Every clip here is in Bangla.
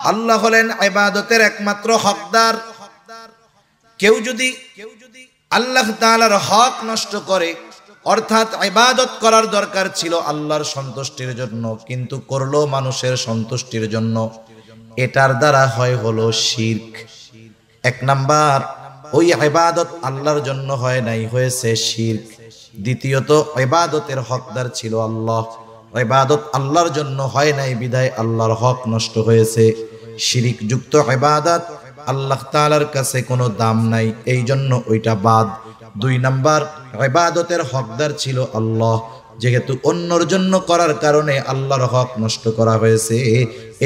আল্লাহ হলেন ইবাদতের একমাত্র হকদার। কেউ যদি আল্লাহ তাআলার হক নষ্ট করে, অর্থাৎ ইবাদত করার দরকার ছিল আল্লাহর সন্তুষ্টির জন্য, কিন্তু করলো মানুষের সন্তুষ্টির জন্য, এটার দ্বারা হলো শিরক। এক নাম্বার, ওই ইবাদত আল্লাহর জন্য হয় নাই, হয়েছে শিরক। দ্বিতীয়ত, ইবাদতের হকদার ছিল আল্লাহ, ইবাদত আল্লাহর জন্য হয় নাই বিধায় আল্লাহর হক নষ্ট হয়েছে। শিরক যুক্ত ইবাদত আল্লাহ তাআলার কাছে কোনো দাম নাই, এই জন্য ওইটা বাদ। দুই নাম্বার, ইবাদতের হকদার ছিল আল্লাহ, যেহেতু অন্যর জন্য করার কারণে আল্লাহর হক নষ্ট করা হয়েছে,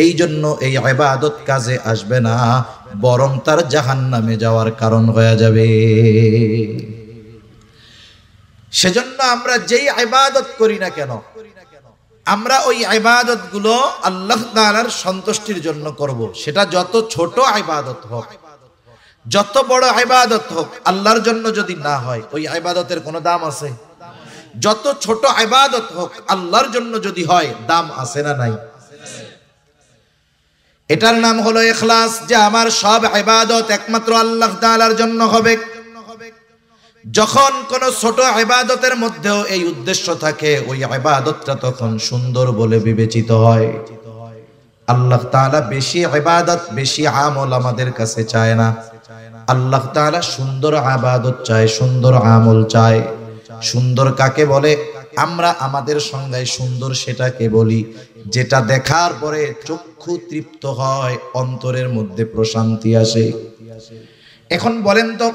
এই জন্য এই ইবাদত কাজে আসবে না, বরং তার জাহান্নামে যাওয়ার কারণ হয়ে যাবে। সেজন্য আমরা যেই ইবাদত করি না কেন, আমরা ওই ইবাদত গুলো আল্লাহ তাআলার সন্তুষ্টির জন্য করব। সেটা যত ছোট ইবাদত হোক, যত বড় ইবাদত হোক, আল্লাহর জন্য যদি না হয় ওই ইবাদতের কোনো দাম আছে? যত ছোট ইবাদত হোক, আল্লাহর জন্য যদি হয়, দাম আছে না নাই? এটার নাম হলো ইখলাস, যে আমার সব ইবাদত একমাত্র আল্লাহ তাআলার জন্য হবে। যখন কোন ছোট ইবাদতের মধ্যেও এই উদ্দেশ্য থাকে, ওই ইবাদতটা তখন সুন্দর বলে বিবেচিত হয়। আল্লাহ তাআলা বেশি ইবাদত, বেশি আমল আমাদের কাছে চায় না। আল্লাহ তাআলা সুন্দর ইবাদত চায়, সুন্দর আমল চায়। সুন্দর কাকে বলে? আমরা আমাদের সংজ্ঞায় সুন্দর সেটাকে বলি যেটা দেখার পরে চক্ষু তৃপ্ত হয়, অন্তরের মধ্যে প্রশান্তি আসে। এখন বলেন তো,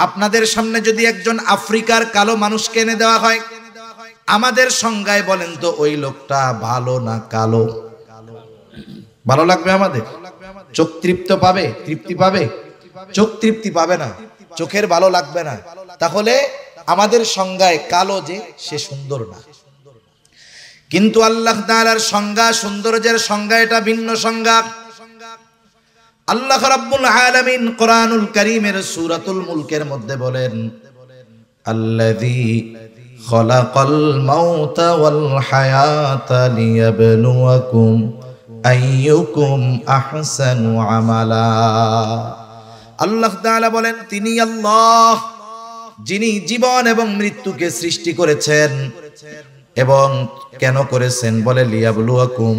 আপনাদের সামনে যদি একজন আফ্রিকার কালো মানুষকে এনে দেওয়া হয়, আমাদের সংজ্ঞায় বলেন তো ওই লোকটা ভালো না কালো? ভালো লাগবে আমাদের? চোখ তৃপ্ত পাবে? তৃপ্তি পাবে? চোখ তৃপ্তি পাবে না, চোখের ভালো লাগবে না। তাহলে আমাদের সংজ্ঞায় কালো যে সে সুন্দর না। কিন্তু আল্লাহ তাআলার সংজ্ঞা, সৌন্দর্যের সংজ্ঞা এটা ভিন্ন সংজ্ঞা। আল্লাহ রাব্বুল আলামিন কোরআনুল কারীমের সূরাতুল মুলকের মধ্যে বলেন, আল্লাযী খালাকাল মাউতা ওয়াল হায়াতা লিয়াবলুয়াকুম আইয়ুকুম আহসানু আমালা। আল্লাহ তাআলা বলেন, তিনি আল্লাহ যিনি জীবন এবং মৃত্যুকে সৃষ্টি করেছেন। এবং কেন করেছেন? বলে লিয়াবলুয়াকুম,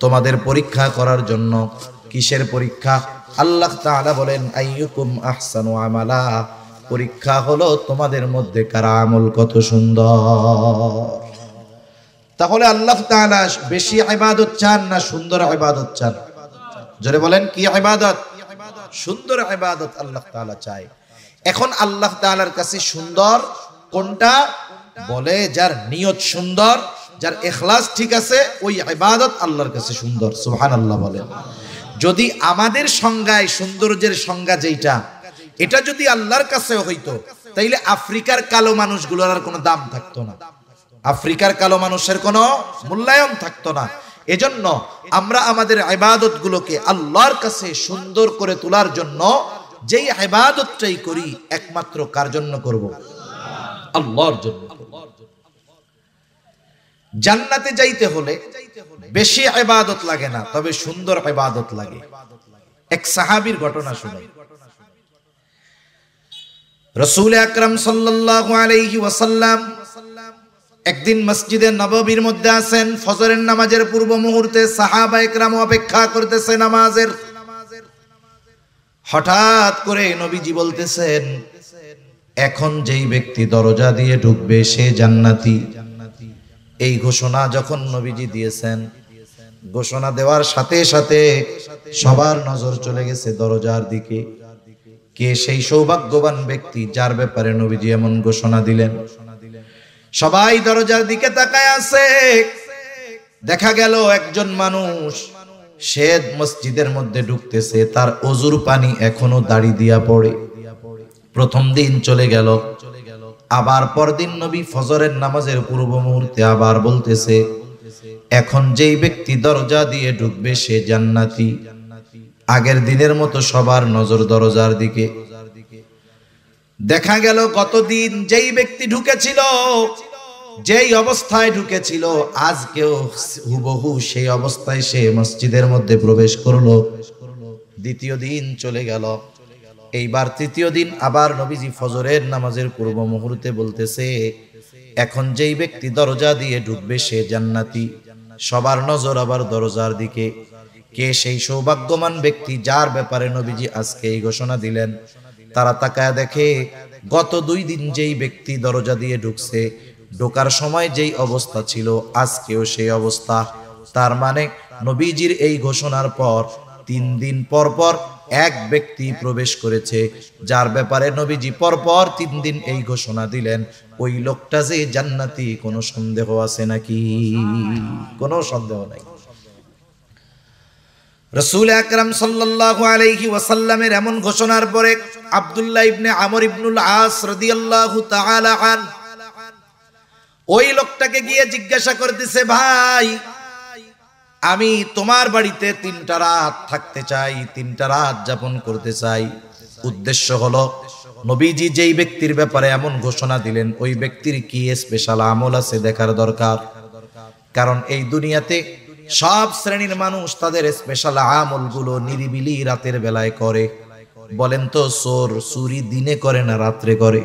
তোমাদের পরীক্ষা করার জন্য। কিসের পরীক্ষা? আল্লাহ তাআলা বলেন আইয়ুকুম আহসানু আমালা, পরীক্ষা হলো তোমাদের মধ্যে কার আমল কত সুন্দর। তাহলে আল্লাহ তাআলা বেশি ইবাদত চান না সুন্দর ইবাদত চান? জোরে বলেন, কি ইবাদত? সুন্দর ইবাদত আল্লাহ তাআলা চায়। এখন আল্লাহ তাআলার কাছে সুন্দর কোনটা? বলে যার নিয়ত সুন্দর, যার ইখলাস ঠিক আছে, ওই ইবাদত আল্লাহর কাছে সুন্দর। সুবহানাল্লাহ বলেন। যদি আমাদের সংজ্ঞায় সৌন্দর্যের সংজ্ঞা যেটা, এটা যদি আল্লাহর কাছে হইতো, তাইলে আফ্রিকার কালো মানুষগুলোর আর কোনো দাম থাকতো না, আফ্রিকার কালো মানুষের কোনো মূল্যায়ন থাকতো না। এজন্য আমরা আমাদের ইবাদতগুলোকে আল্লাহর কাছে সুন্দর করে তোলার জন্য যেই ইবাদতটাই করি, একমাত্র কার জন্য করব? আল্লাহর জন্য। জান্নাতে যাইতে হলে বেশি ইবাদত লাগে না, তবে সুন্দর ইবাদত লাগে। এক সাহাবীর ঘটনা শুনুন। রাসূল আকরাম সাল্লাল্লাহু আলাইহি ওয়াসাল্লাম একদিন মসজিদে নববীর মধ্যে আছেন, ফজরের নামাজের পূর্ব মুহূর্তে সাহাবায়ে কেরাম অপেক্ষা করতেছে নামাজের। হঠাৎ করে নবীজি বলতেছেন, এখন যেই ব্যক্তি দরজা দিয়ে ঢুকবে সে জান্নাতি। এই ঘোষণা যখন নবীজি দিয়েছেন, ঘোষণা দেওয়ার সাথে সাথে সবার নজর চলে গেছে দরজার দিকে। কে সেই সৌভাগ্যবান ব্যক্তি যার ব্যাপারে নবীজি এমন ঘোষণা দিলেন? সবাই দরজার দিকে তাকায় আছে। দেখা গেল একজন মানুষ, সে মসজিদের মধ্যে ঢুকতেছে, তার ওযুর পানি এখনো দাড়ি দিয়া পড়ে। প্রথম দিন চলে গেল, আবার পরদিন নবী ফজরের নামাজের পূর্ব মুহূর্তে আবার বলতেছে, এখন যেই ব্যক্তি দরজা দিয়ে ঢুকবে সে জান্নাতি। আগের দিনের মতো সবার নজর দরজার দিকে। দেখা গেল গতদিন যেই ব্যক্তি ঢুকেছিল, যেই অবস্থায় ঢুকেছিল আজকেও হুবহু সেই অবস্থায় সে মসজিদের মধ্যে প্রবেশ করলো। দ্বিতীয় দিন চলে গেল, এইবার তৃতীয় দিন আবার নবীজি ফজরের নামাজের পূর্ব মুহূর্তে বলতেছে, এখন যেই ব্যক্তি দরজা দিয়ে ঢুকবে সে জান্নাতি। সবার নজর আবার দরজার দিকে। কে সেই সৌভাগ্যবান ব্যক্তি যার ব্যাপারে নবীজি আজকে এই ঘোষণা দিলেন? তারা তাকায় দেখে গত 2 দিন যেই ব্যক্তি দরজা দিয়ে ঢুকছে, ঢোকার সময় যেই অবস্থা ছিল আজকেও সেই অবস্থা। তার মানে নবীজির এই ঘোষণার পর 3 দিন পর পর এক ব্যক্তি প্রবেশ করেছে, যার ব্যাপারে নবীজি পরপর 3 দিন এই ঘোষণা দিলেন। ওই লোকটা যে জান্নাতি, কোনো সন্দেহ আছে নাকি? কোনো সন্দেহ নাই। রাসূল আকরাম সাল্লাল্লাহু আলাইহি ওয়াসাল্লামের এমন ঘোষণার পরে আব্দুল্লাহ ইবনে আমর ইবনুল আস রাদিয়াল্লাহু তাআলা আন ওই লোকটাকে গিয়ে জিজ্ঞাসা করতেছে, ভাই আমি তোমার বাড়িতে 3টা রাত থাকতে চাই, 3টা রাত যাপন করতে চাই। উদ্দেশ্য হলো নবীজি যেই ব্যক্তির ব্যাপারে এমন ঘোষণা দিলেন ওই ব্যক্তির কি স্পেশাল আমল আছে দেখার দরকার। কারণ এই দুনিয়াতে সব শ্রেণীর মানুষ তাদের স্পেশাল আমলগুলো নিরিবিলি রাতের বেলায় করে। বলেন তো, চোর চুরি দিনে করে না রাত্রে করে?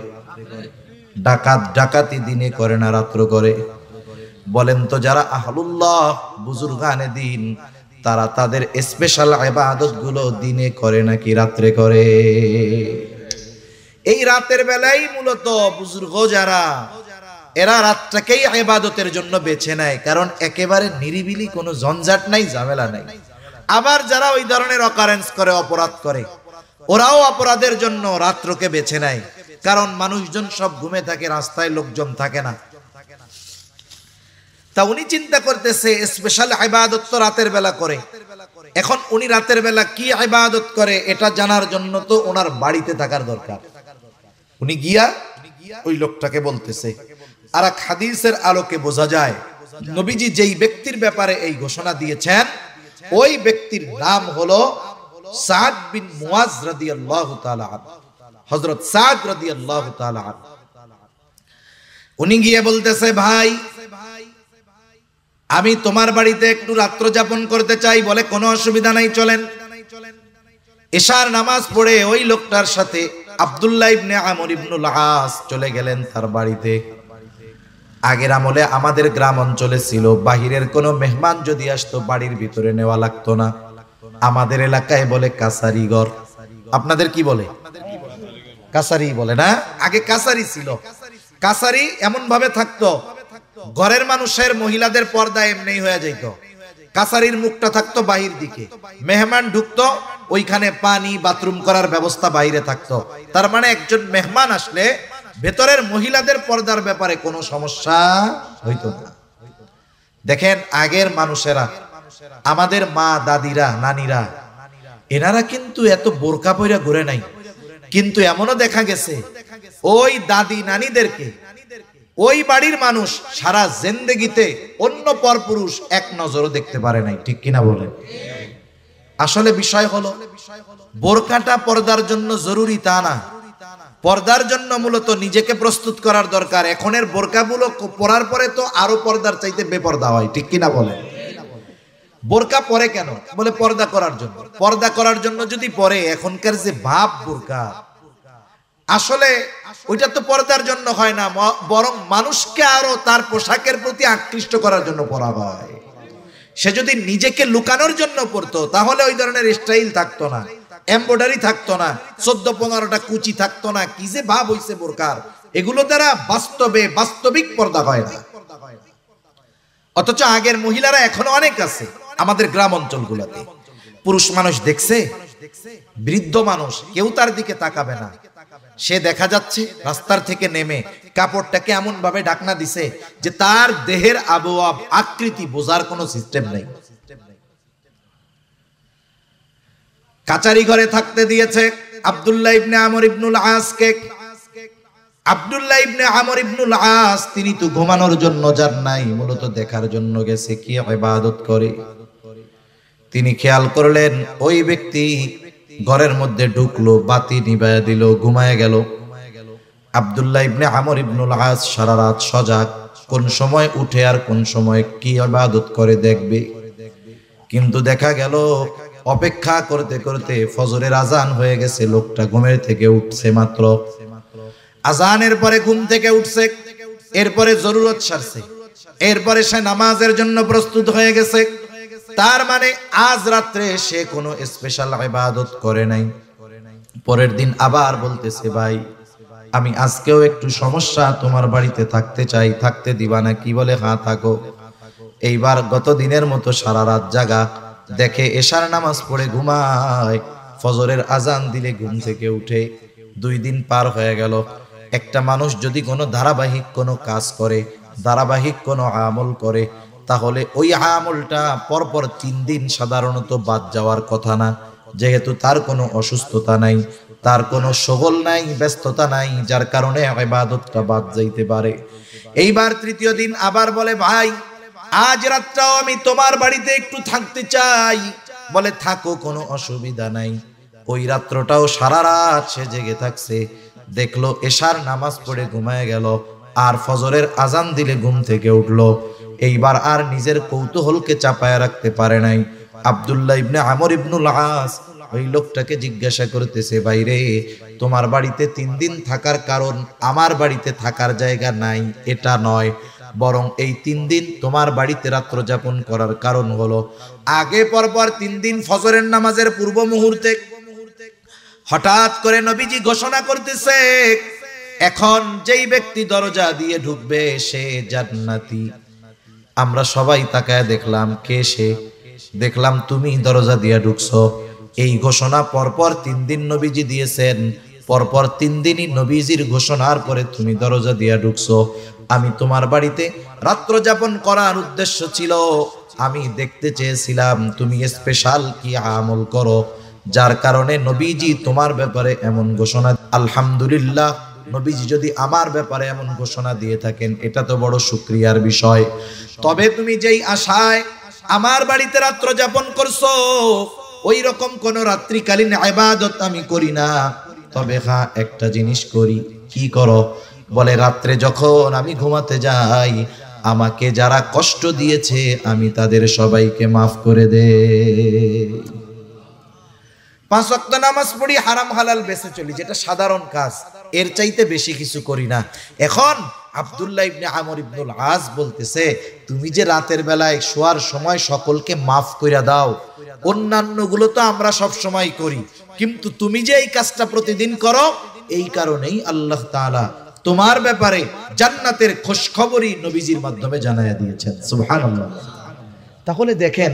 ডাকাত ডাকাতি দিনে করে না রাত্র করে? বলেন তো, যারা আহলুল্লাহ বুজুর্গানে দিন তারা তাদের স্পেশাল ইবাদত গুলো দিনে করে নাকি রাত্রে করে? এই রাতের বেলায় মূলত বুজুর্গ যারা, এরা রাতটাকেই ইবাদতের জন্য বেছে নেয়, কারণ একেবারে নিরিবিলি, কোনো ঝঞ্ঝাট নাই, ঝামেলা নাই। আবার যারা ওই ধরনের অকারেন্স করে, অপরাধ করে, ওরাও অপরাধের জন্য রাত্রকে বেছে নেয়, কারণ মানুষজন সব ঘুমে থাকে, রাস্তায় লোকজন থাকে না। তা উনি চিন্তা করতেছে স্পেশাল ইবাদত তো রাতের বেলা করে। এখন উনি রাতের বেলা কি ইবাদত করে এটা জানার জন্য তো ওনার বাড়িতে থাকার দরকার। উনি গিয়া ওই লোকটাকে বলতেছে। আর এক হাদিসের আলোকে বোঝা যায় নবীজি যেই ব্যক্তির ব্যাপারে এই ঘোষণা দিয়েছেন ওই ব্যক্তির নাম হলো সাদ বিন মুআজ রাদিয়াল্লাহু তাআলা আনহু, হযরত সাদ রাদিয়াল্লাহু তাআলা আনহু। উনি গিয়ে বলতেছে, ভাই আমি তোমার বাড়িতে একটু রাত্র যাপন করতে চাই। বলে কোনো অসুবিধা নাই, চলেন। এশার নামাজ পড়ে ওই লোকটার সাথে আব্দুল্লাহ ইবনে আমর ইবনুল আস চলে গেলেন তার বাড়িতে। আগের আমলে আমাদের গ্রাম অঞ্চলে ছিল বাহিরের কোনো মেহমান যদি আসতো বাড়ির ভিতরে নেওয়া লাগতো না। আমাদের এলাকায় বলে কাছারি ঘর। আপনাদের কি বলে? কাছারি বলে না? আগে কাছারি ছিল। কাছারি এমন ভাবে থাকতো, ঘরের মানুষের মহিলাদের পর্দা এমনি হয়ে যাইতো, কাছারির মুখটা থাকতো বাহির দিকে। মেহমান ঢুকতো, ওইখানে পানি বাথরুম করার ব্যবস্থা বাইরে থাকতো। তার মানে একজন মেহমান আসলে ভেতরের মহিলাদের পর্দার ব্যাপারে কোনো সমস্যা হইতো না। দেখেন আগের মানুষেরা, আমাদের মা দাদিরা নানিরা, এনারা কিন্তু এত বোরকা পয়রা ঘুরে নাই। কিন্তু এমনও দেখা গেছে ওই দাদি নানিদেরকে ওই বাড়ির মানুষ সারা জিন্দেগিতে অন্য পরপুরুষ এক নজরও দেখতে পারে নাই। ঠিক কিনা বলেন? আসলে বিষয় হলো বোরকাটা পর্দার জন্য জরুরি তা না। পর্দার জন্য মূলত নিজেকে প্রস্তুত করার দরকার। এখনের বোরকাগুলো পরার পরে তো আরো পর্দার চাইতে বেপর্দা হয়। ঠিক কিনা বলেন? বোরকা পরে কেন? বলে পর্দা করার জন্য। পর্দা করার জন্য যদি পরে, এখনকার যে ভাব বোরকা, আসলে ওইটা তো পর্দার জন্য হয় না, বরং মানুষকে আরো তার পোশাকের প্রতি আকৃষ্ট করার জন্য পরা হয়। সে যদি নিজেকে লুকানোর জন্য পরতো তাহলে ওই ধরনের স্টাইল থাকতো না, এমব্রয়ডারি থাকতো না, 14-15টা কুচি থাকতো না। কি যে ভাব হইছে বোরকার, এগুলো দ্বারা বাস্তবিক পর্দা হয় না। অথচ আগের মহিলারা এখনো অনেক আছে আমাদের গ্রাম অঞ্চলগুলোতে। পুরুষ মানুষ দেখছে, বৃদ্ধ মানুষ, কেউ তার দিকে তাকাবে না। সে দেখা যাচ্ছে রাস্তার থেকে নেমে কাপড়টাকে এমন ভাবে ঢাকনা দিছে যে তার দেহের আবহাওয়া আকৃতি বোঝার কোনো সিস্টেম নেই। কাচারি ঘরে থাকতে দিয়েছে আব্দুল্লাহ ইবনে আমর ইবনুল আসকে। আব্দুল্লাহ ইবনে আমর ইবনুল আস তিনি তো ঘুমানোর জন্য যান নাই, মূলত দেখার জন্য গেছে কি ইবাদত করে। তিনি খেয়াল করলেন ওই ব্যক্তি ঘরের মধ্যে ঢুকলো, বাতি নিভায়া দিল, ঘুমায় গেল। আব্দুল্লাহ ইবনে আমর ইবনুল আস সারা রাত সজাগ, কোন সময় উঠে আর কোন সময় কি ইবাদত করে দেখবে। কিন্তু দেখা গেল অপেক্ষা করতে করতে ফজরের আজান হয়ে গেছে, লোকটা ঘুমের থেকে উঠছে মাত্র, আজানের পরে ঘুম থেকে উঠছে, এরপরে জরুরত সারছে, এরপরে সে নামাজের জন্য প্রস্তুত হয়ে গেছে। তার মানে আজ রাত্রে সে কোনো স্পেশাল ইবাদত করে নাই। পরের দিন আবার বলতেছে, ভাই আমি আজকেও একটু সমস্যা, তোমার বাড়িতে থাকতে চাই, থাকতে দিবা না? কি বলে, হ্যাঁ থাকো। এইবার গত দিনের মতো সারা রাত জাগা, দেখে এশার নামাজ পড়ে ঘুমায়, ফজরের আজান দিলে ঘুম থেকে উঠে। 2 দিন পার হয়ে গেল। একটা মানুষ যদি কোনো ধারাবাহিক কোনো কাজ করে, ধারাবাহিক কোনো আমল করে, তাহলে ওই আমলটা পরপর 3 দিন সাধারণত বাদ যাওয়ার কথা না, যেহেতু তার কোনো অসুস্থতা নাই, তার কোনো শগল নাই, ব্যস্ততা নাই, যার কারণে ইবাদতটা বাদ যাইতে পারে। এইবার 3য় দিন আবার বলে, ভাই আজ রাতটাও আমি তোমার বাড়িতে একটু থাকতে চাই। বলে, থাকো, কোনো অসুবিধা নাই। ওই রাত্রটাও সারা রাত সে জেগে থাকছে। দেখলো এশার নামাজ পড়ে ঘুমায় গেল, আর ফজরের আজান দিলে ঘুম থেকে উঠলো। এইবার আর নিজের কৌতূহলকে চাপায় রাখতে পারে নাই। আব্দুল্লাহ ইবনে আমর ইবনুল আস ওই লোকটাকে জিজ্ঞাসা করতেছে, ভাইরে তোমার বাড়িতে 3 দিন থাকার কারণ আমার বাড়িতে থাকার জায়গা নাই এটা নয়, বরং এই 3 দিন তোমার বাড়িতে রাত্র যাপন করার কারণ হলো, আগে পরপর 3 দিন ফজরের নামাজের পূর্ব মুহূর্তে হঠাৎ করে নবীজি ঘোষণা করতেছে, এখন যেই ব্যক্তি দরজা দিয়ে ঢুকবে সে জান্নাতি। আমরা সবাই তাকায় দেখলাম, কে সে? দেখলাম তুমি দরজা দিয়ে ঢুকছো। এই ঘোষণা পরপর 3 দিন নবীজি দিয়েছেন, পরপর 3 দিনই নবীজির ঘোষণার পরে তুমি দরজা দিয়ে ঢুকছো। আমি তোমার বাড়িতে রাত্র যাপন করার উদ্দেশ্য ছিল, আমি দেখতে চেয়েছিলাম তুমি স্পেশাল কি আমল করো, যার কারণে নবীজি তোমার ব্যাপারে এমন ঘোষণা। আলহামদুলিল্লাহ, নবীজি যদি আমার ব্যাপারে এমন ঘোষণা দিয়ে থাকেন এটা তো বড় শুকরিয়ার বিষয়। তবে তুমি যেই আশায় আমার বাড়িতে রাত্র যাপন করছো, ওই রকম কোন রাত্রিকালীন ইবাদত আমি করি না। তবে হ্যাঁ, একটা জিনিস করি। কি করো? বলে, রাত্রে যখন আমি ঘুমাতে যাই, আমাকে যারা কষ্ট দিয়েছে আমি তাদের সবাইকে মাফ করে দে। 5 ওয়াক্ত নামাজ পড়ি, হারাম হালাল বেঁচে চলি, যেটা সাধারণ কাজ, এর চাইতে বেশি কিছু করি না। এখন আব্দুল্লাহ ইবনে আমর ইবনুল আস বলতেছে, তুমি যে রাতের বেলায় শোয়ার সময় সকলকে মাফ কইরা দাও, অন্যান্য গুলো তো আমরা সব সময় করি, কিন্তু তুমি যে এই কাজটা প্রতিদিন করো, এই কারণেই আল্লাহ তাআলা তোমার ব্যাপারে জান্নাতের খোঁজখবরই নবীজির মাধ্যমে জানায়া দিয়েছেন। সুবহানাল্লাহ। তাহলে দেখেন,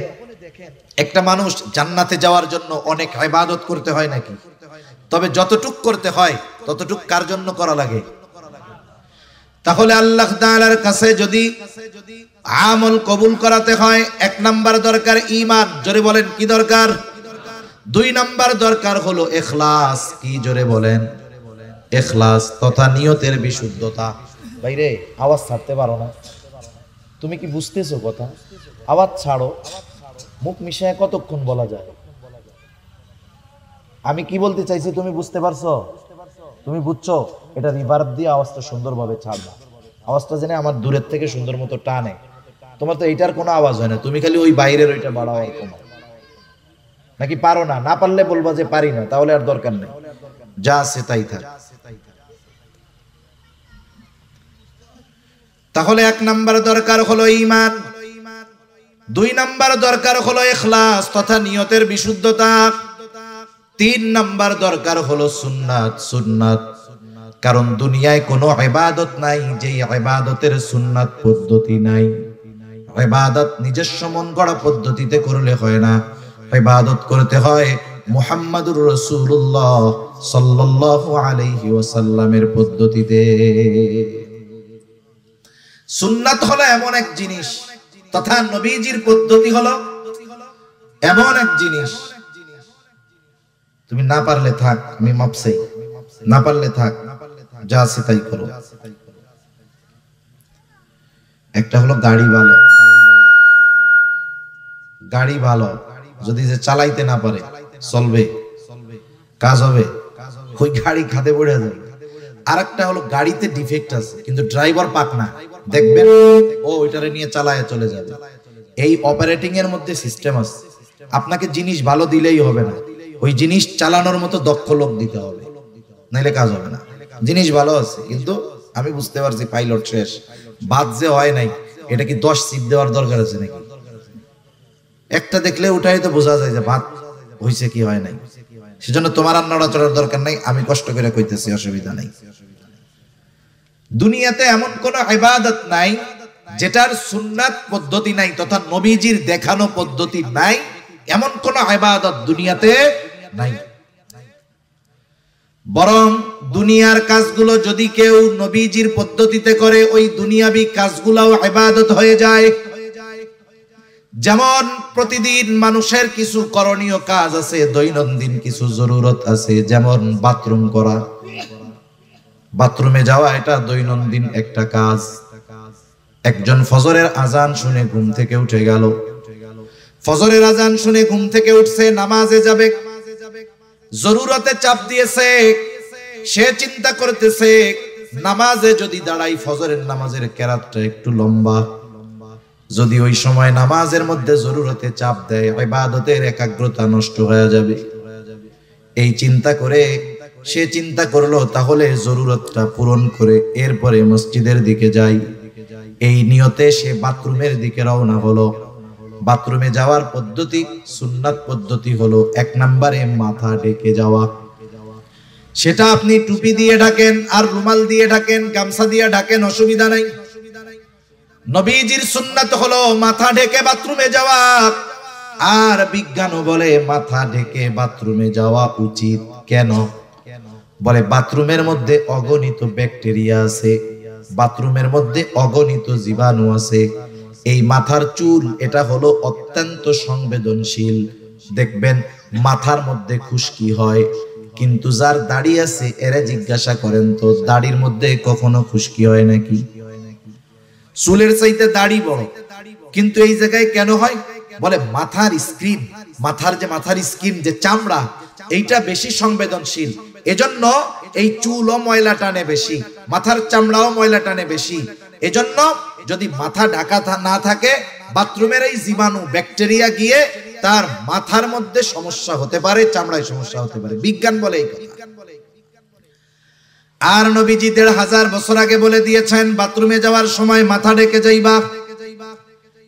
একটা মানুষ জান্নাতে যাওয়ার জন্য অনেক ইবাদত করতে হয় নাকি? তবে যতটুক করতে হয় ততটুক কার জন্য করা লাগে? তাহলে আল্লাহ তাআলার কাছে যদি আমল কবুল করাতে হয়, 1 নাম্বার দরকার ঈমান। জোরে বলেন, কি দরকার? 2 নাম্বার দরকার হলো ইখলাস। কি? জোরে বলেন, ইখলাস তথা নিয়তের বিশুদ্ধতা। ভাইরে আওয়াজ ছাড়তে পারো না? তুমি কি বুঝতেছো কথা? আওয়াজ ছাড়ো। মুখ মিশায় কতক্ষণ বলা যায়? আমি কি বলতে চাইছি তুমি বুঝতে পারছো? তুমি বুঝছো? এটা রিভার্ব দিয়ে আওয়াজটা সুন্দরভাবে ছাড়বা। আওয়াজটা জেনে আমার দূরের থেকে সুন্দর মতো টানে। তোমার তো এইটার কোনো আওয়াজ হয় না, তুমি খালি ওই বাইরের ওইটা বাড়াও আর কমাও। নাকি পারো না? না পারলে বলবা যে পারি না, তাহলে আর দরকার নেই, যা আছে তাই থাক। তাহলে 1 নাম্বার দরকার হলো ঈমান, 2 নাম্বার দরকার হলো ইখলাস তথা নিয়তের বিশুদ্ধতা, 3 নাম্বার দরকার হলো সুন্নাত। সুন্নাত, কারণ দুনিয়ায় কোনো ইবাদত নাই যে ইবাদতের সুন্নাত পদ্ধতি নাই। ইবাদত নিজস্ব মন গড়া পদ্ধতিতে করলে হয় না, ইবাদত করতে হয় মুহাম্মাদুর রাসূলুল্লাহ সাল্লাল্লাহু আলাইহি ওয়াসাল্লামের পদ্ধতিতে। সুন্নাত হলো এমন এক জিনিস, তথা নবীজির পদ্ধতি হলো এমন এক জিনিস, তুমি না পারলে থাক, আমি মাপ চাই, না পারলে থাক, যা আছে তাই করো। একটা হলো গাড়ি ভালো, গাড়ি ভালো যদি যে চালাইতে না পারে, চলবে, কাজ হবে, ওই গাড়ি খাদে পড়ে যাবে। আরেকটা হলো গাড়িতে ডিফেক্ট আছে কিন্তু ড্রাইভার পাক না, দেখবেন ও ওইটারে নিয়ে চালায় চলে যাবে। এই অপারেটিং এর মধ্যে সিস্টেম আছে। আপনাকে জিনিস ভালো দিলেই হবে না, ওই জিনিস চালানোর মতো দক্ষ লোক দিতে হবে, নাইলে কাজ হবে না। জিনিস ভালো আছে কিন্তু আমি বুঝতে পারছি পাইলট শেষ, বাদ যে হয় নাই, এটা কি 10 সিট দেওয়ার দরকার আছে নাকি? একটা দেখলে ওটাই তো বোঝা যায় যে বাদ হইছে কি হয় নাই। সেজন্য তোমার আর নড়াচড়ার দরকার নাই, আমি কষ্ট করে কইতেছি, অসুবিধা নাই। দুনিয়াতে এমন কোন ইবাদত নাই যেটার সুন্নাত পদ্ধতি নাই, তথা নবীজির দেখানো পদ্ধতি নাই, এমন কোন ইবাদত দুনিয়াতে নাই। বরং দুনিয়ার কাজগুলো যদি কেউ নবীজির পদ্ধতিতে করে, ওই দুনিয়াবি কাজগুলোও ইবাদত হয়ে যায়। যেমন প্রতিদিন মানুষের কিছু করণীয় কাজ আছে, দৈনন্দিন কিছু জরুরত আছে, যেমন বাথরুম করা, বাথরুমে যাওয়া, এটা দৈনন্দিন একটা কাজ। একজন ফজরের আজান শুনে ঘুম থেকে উঠে গেল, ফজরের আজান শুনে ঘুম থেকে উঠছে, নামাজে যাবে, জরুরতে চাপ দিয়েছে, সে চিন্তা করতেছে নামাজে যদি দাঁড়াই, ফজরের নামাজের কেরাতটা একটু লম্বা, যদি ওই সময় নামাজের মধ্যে জরুরতে চাপ দেয়, ইবাদতের একাগ্রতা নষ্ট হয়ে যাবে। এই চিন্তা করে সে চিন্তা করলো তাহলে জরুরতটা পূরণ করে এরপরে মসজিদের দিকে যাই। এই নিয়তে সে বাথরুমের দিকে রওনা হলো। বাথরুমে যাওয়ার পদ্ধতি, সুন্নাত পদ্ধতি হলো 1 নম্বরে মাথা ঢেকে যাওয়া। সেটা আপনি টুপি দিয়ে ঢাকেন, আর রুমাল দিয়ে ঢাকেন, গামছা দিয়ে ঢাকেন, অসুবিধা নাই। নবীজির সুন্নাত হলো মাথা ঢেকে বাথরুমে যাওয়া। আর বিজ্ঞানও বলে মাথা ঢেকে বাথরুমে যাওয়া উচিত। কেন? বলে বাথরুমের মধ্যে অগণিত ব্যাকটেরিয়া আছে, বাথরুমের মধ্যে অগণিত জীবাণু আছে। এই মাথার চুল এটা হলো অত্যন্ত সংবেদনশীল। দেখবেন মাথার মধ্যে খুশকি হয়, কিন্তু যার দাড়ি আছে এরা জিজ্ঞাসা করেন তো দাড়ির মধ্যে কখনো খুশকি হয় নাকি? চুলের চাইতে দাড়ি বড়, কিন্তু এই জায়গায় কেন হয়? বলে মাথার স্কিন, মাথার স্কিন যে চামড়া, এইটা বেশি সংবেদনশীল, এজন্য এই চুলও ময়লা টানে বেশি, মাথার চামড়াও ময়লা টানে বেশি। এজন্য যদি মাথা ঢাকা না থাকে, বাথরুমের এই জীবাণু ব্যাকটেরিয়া গিয়ে তার মাথার মধ্যে সমস্যা হতে পারে, চামড়ায় সমস্যা হতে পারে। বিজ্ঞান বলে এই কথা। আর নবীজি 1500 বছর আগে বলে দিয়েছেন বাথরুমে যাওয়ার সময় মাথা ঢেকে যাইবা।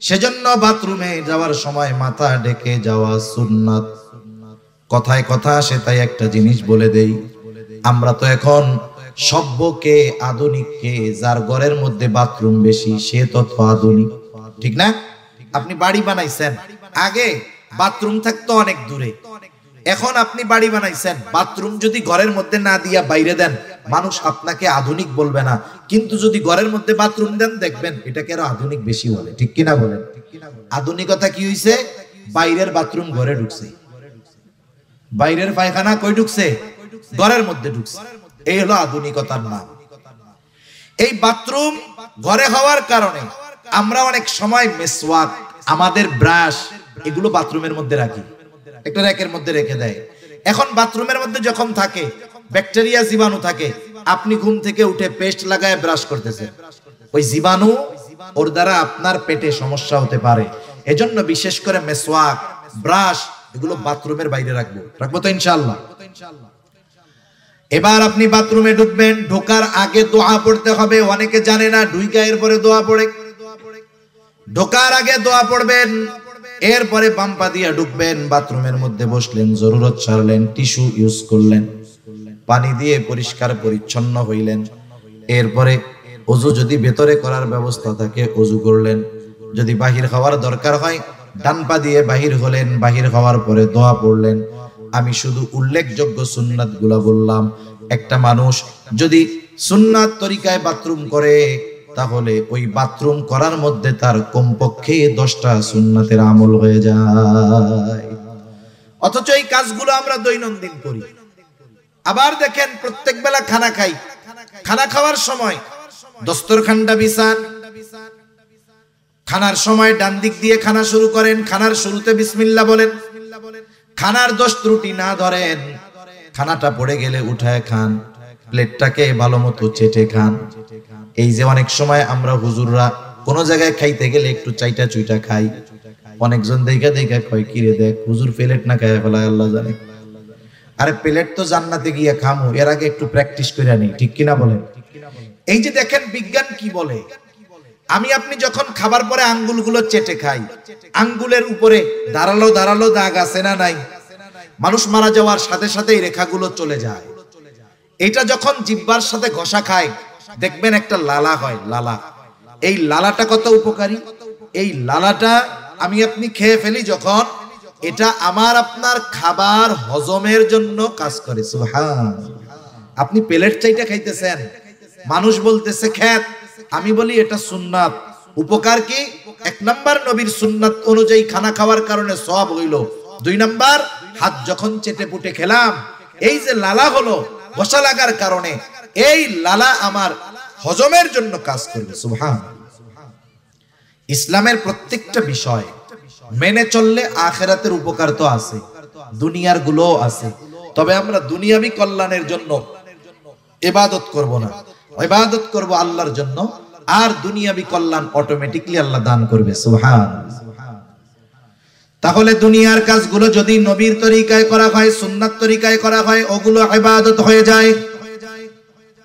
সেজন্য বাথরুমে যাওয়ার সময় মাথা ঢেকে যাওয়া সুন্নাত। কথায় কথা আসে তাই একটা জিনিস বলে দেই, আমরা তো এখন সভ্যকে আধুনিককে, যার ঘরের মধ্যে বাথরুম বেশি সে তত আধুনিক, ঠিক না? আপনি বাড়ি বানাইছেন, আগে বাথরুম থাকতো অনেক দূরে, এখন আপনি বাড়ি বানাইছেন, বাথরুম যদি ঘরের মধ্যে না দিয়া বাইরে দেন, মানুষ আপনাকে আধুনিক বলবে না। কিন্তু যদি ঘরের মধ্যে বাথরুম দেন, দেখবেন এটাকে আরো আধুনিক বেশি বলে, ঠিক কিনা বলেন? আধুনিকতা কি হইছে? বাইরের বাথরুম ঘরে ঢুকছে, বাইরের পায়খানা কই ঢুকছে? ঘরের মধ্যে ঢুকছে। এই হলো আধুনিকতার নাম। এই বাথরুম ঘরে হওয়ার কারণে আমরা অনেক সময় মেসওয়াক, আমাদের ব্রাশ, এগুলো বাথরুমের মধ্যে রাখি, একটা র‍্যাকের মধ্যে রেখে দেয়। এখন বাথরুমের মধ্যে যখন থাকে ব্যাকটেরিয়া, জীবাণু থাকে, আপনি ঘুম থেকে উঠে পেস্ট লাগায় ব্রাশ করতেছেন, ওই জীবাণু ওর দ্বারা আপনার পেটে সমস্যা হতে পারে। এজন্য বিশেষ করে মেসওয়াক, ব্রাশ, এগুলো বাথরুমের বাইরে রাখবো তো ইনশাআল্লাহ। এবার আপনি বাথরুমে ঢুকবেন, ঢোকার আগে দোয়া পড়তে হবে। অনেকে জানে না, ঢুইকা এরপরে দোয়া পড়ে। ঢোকার আগে দোয়া পড়বেন, এরপরে বাম্পা দিয়ে ঢুকবেন। বাথরুমের মধ্যে বসলেন, জরুরত সারলেন, টিস্যু ইউজ করলেন, পানি দিয়ে পরিষ্কার পরিচ্ছন্ন হইলেন। এরপরে ওযু যদি ভেতরে করার ব্যবস্থা থাকে ওযু করলেন। যদি বাহির হওয়ার দরকার হয় ডান পা দিয়ে বাহির হলেন, বাহির হওয়ার পরে দোয়া পড়লেন। আমি শুধু উল্লেখযোগ্য সুন্নাতগুলো বললাম। একটা মানুষ যদি সুন্নাত তরিকায় বাথরুম করে, তাহলে ওই বাথরুম করার মধ্যে তার কমপক্ষে 10টা সুন্নাতের আমল হয়ে যায়। অথচ এই কাজগুলো আমরা দৈনন্দিন করি। আবার দেখেন, প্রত্যেক বেলা খানা খাই, খানা খাওয়ার সময় দস্তরখানটা বিছান, খানার সময় ডান দিক দিয়ে খানা শুরু করেন, খানার শুরুতে বিসমিল্লাহ বলেন, খানার দোষ ত্রুটি না ধরেন, খানাটা পড়ে গেলে উঠায় খান। প্লেটটাকে ভালো মতো চেটে খান। এই যে অনেক সময় আমরা হুজুররা কোন জায়গায় খাইতে গেলে একটু চাইটা চুইটা খাই, অনেকজন দেখা দেখা কয় কি রে দেখ হুজুর প্লেট না খায় ফেলায় আল্লাহ জানে। আরে প্লেট তো জান্নাতে গিয়ে খামু, এর আগে একটু প্র্যাকটিস করে নি, ঠিক কিনা বলেন? এই যে দেখেন বিজ্ঞান কি বলে, আমি আপনি যখন খাবার পরে আঙ্গুলগুলো চেটে খাই, আঙ্গুলের উপরে ধারালো ধারালো দাগ আছে না নাই? মানুষ মারা যাওয়ার সাথে সাথে এই রেখাগুলো চলে যায়। এটা যখন জিহ্বার সাথে ঘষা খায় দেখবেন একটা লালা হয়, লালা। এই লালাটা কত উপকারী! এই লালাটা আমি আপনি খেয়ে ফেলি যখন, এটা আমার আপনার খাবার হজমের জন্য কাজ করে। সুবহান। আপনি প্লেট চাইটা খাইতেছেন, মানুষ বলতেছে খেত, আমি বলি এটা সুন্নাত। উপকার কি? 1 নাম্বার নবীর সুন্নাত অনুযায়ী খানা খাওয়ার কারণে সওয়াব হইল। 2 নাম্বার হাত যখন চেটে পুটে খেলাম, এই যে লালা হলো ঘষা লাগার কারণে, এই লালা আমার হজমের জন্য কাজ করবে। সুবহান। ইসলামের প্রত্যেকটা বিষয় মেনে চললে আখিরাতের উপকার তো আছে, দুনিয়ার গুলোও আছে। তবে আমরা দুনিয়াবি কল্যাণের জন্য ইবাদত করব না, ইবাদত করব আল্লাহর জন্য, আর দুনিয়াবি কল্যাণ অটোমেটিক্যালি আল্লাহ দান করবে। সুবহান। তাহলে দুনিয়ার কাজগুলো যদি নবীর তরিকায় করা হয়, সুন্নাত তরিকায় করা হয়, ওগুলো ইবাদত হয়ে যায়।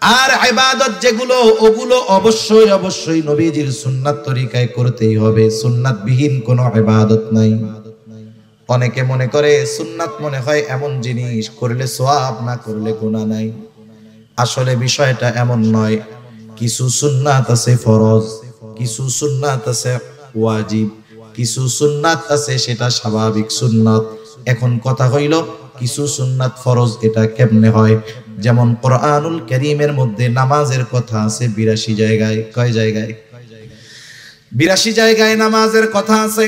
আর ইবাদত যেগুলো, ওগুলো অবশ্যই অবশ্যই নবীজির সুন্নাত তরিকায় করতেই হবে। সুন্নাত বিহীন কোনো ইবাদত নাই। অনেকে মনে করে সুন্নাত মনে হয় এমন জিনিস করলে সওয়াব, না করলে গুনাহ নাই। আসলে বিষয়টা এমন নয়। কিছু সুন্নাত আছে ফরজ, কিছু সুন্নাত আছে ওয়াজিব, কিছু সুন্নাত আছে সেটা স্বাভাবিক সুন্নাত। এখন কথা হইল কিছু সুন্নাত ফরজ, এটা কেমনে হয়? যেমন কোরআনুল কারীমের মধ্যে নামাজের কথা আছে 82 জায়গায়। কয় জায়গায়? 82 জায়গায় নামাজের কথা আছে।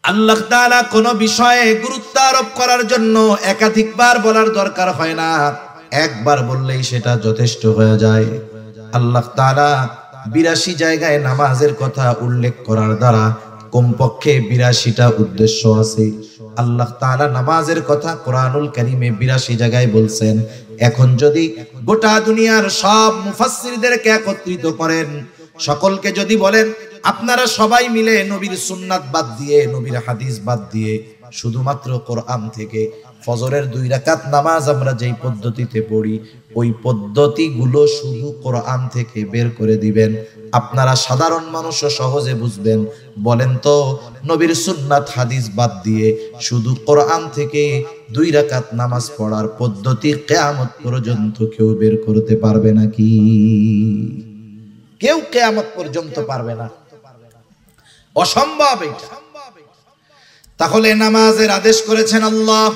আল্লাহ তাআলা কোন বিষয়ে গুরুত্ব আরোপ করার জন্য একাধিকবার বলার দরকার হয় না, একবার বললেই সেটা যথেষ্ট হয়ে যায়। আল্লাহ তাআলা 82 জায়গায় নামাজের কথা উল্লেখ করার দ্বারা কমপক্ষে 82টা উদ্দেশ্য আছে। আল্লাহ তাআলা নামাজের কথা কোরআনুল কারীমে 82 জায়গায় বলছেন। এখন যদি গোটা দুনিয়ার সব মুফাসসিরদেরকে একত্রিত করেন, সকলকে যদি বলেন আপনারা সবাই মিলে নবীর সুন্নাত বাদ দিয়ে, নবীর হাদিস বাদ দিয়ে, শুধুমাত্র কোরআন থেকে ফজরের 2 রাকাত নামাজ আমরা যেই পদ্ধতিতে পড়ি, ওই পদ্ধতিগুলো শুধু কোরআন থেকে বের করে দিবেন, আপনারা সাধারণ মানুষও সহজে বুঝবেন। বলেন তো নবীর সুন্নাত হাদিস বাদ দিয়ে শুধু কোরআন থেকে 2 রাকাত নামাজ পড়ার পদ্ধতি কিয়ামত পর্যন্ত কেউ বের করতে পারবে নাকি? কেউ কিয়ামত পর্যন্ত পারবে না, অসম্ভব এটা। তাহলে নামাজের আদেশ করেছেন আল্লাহ,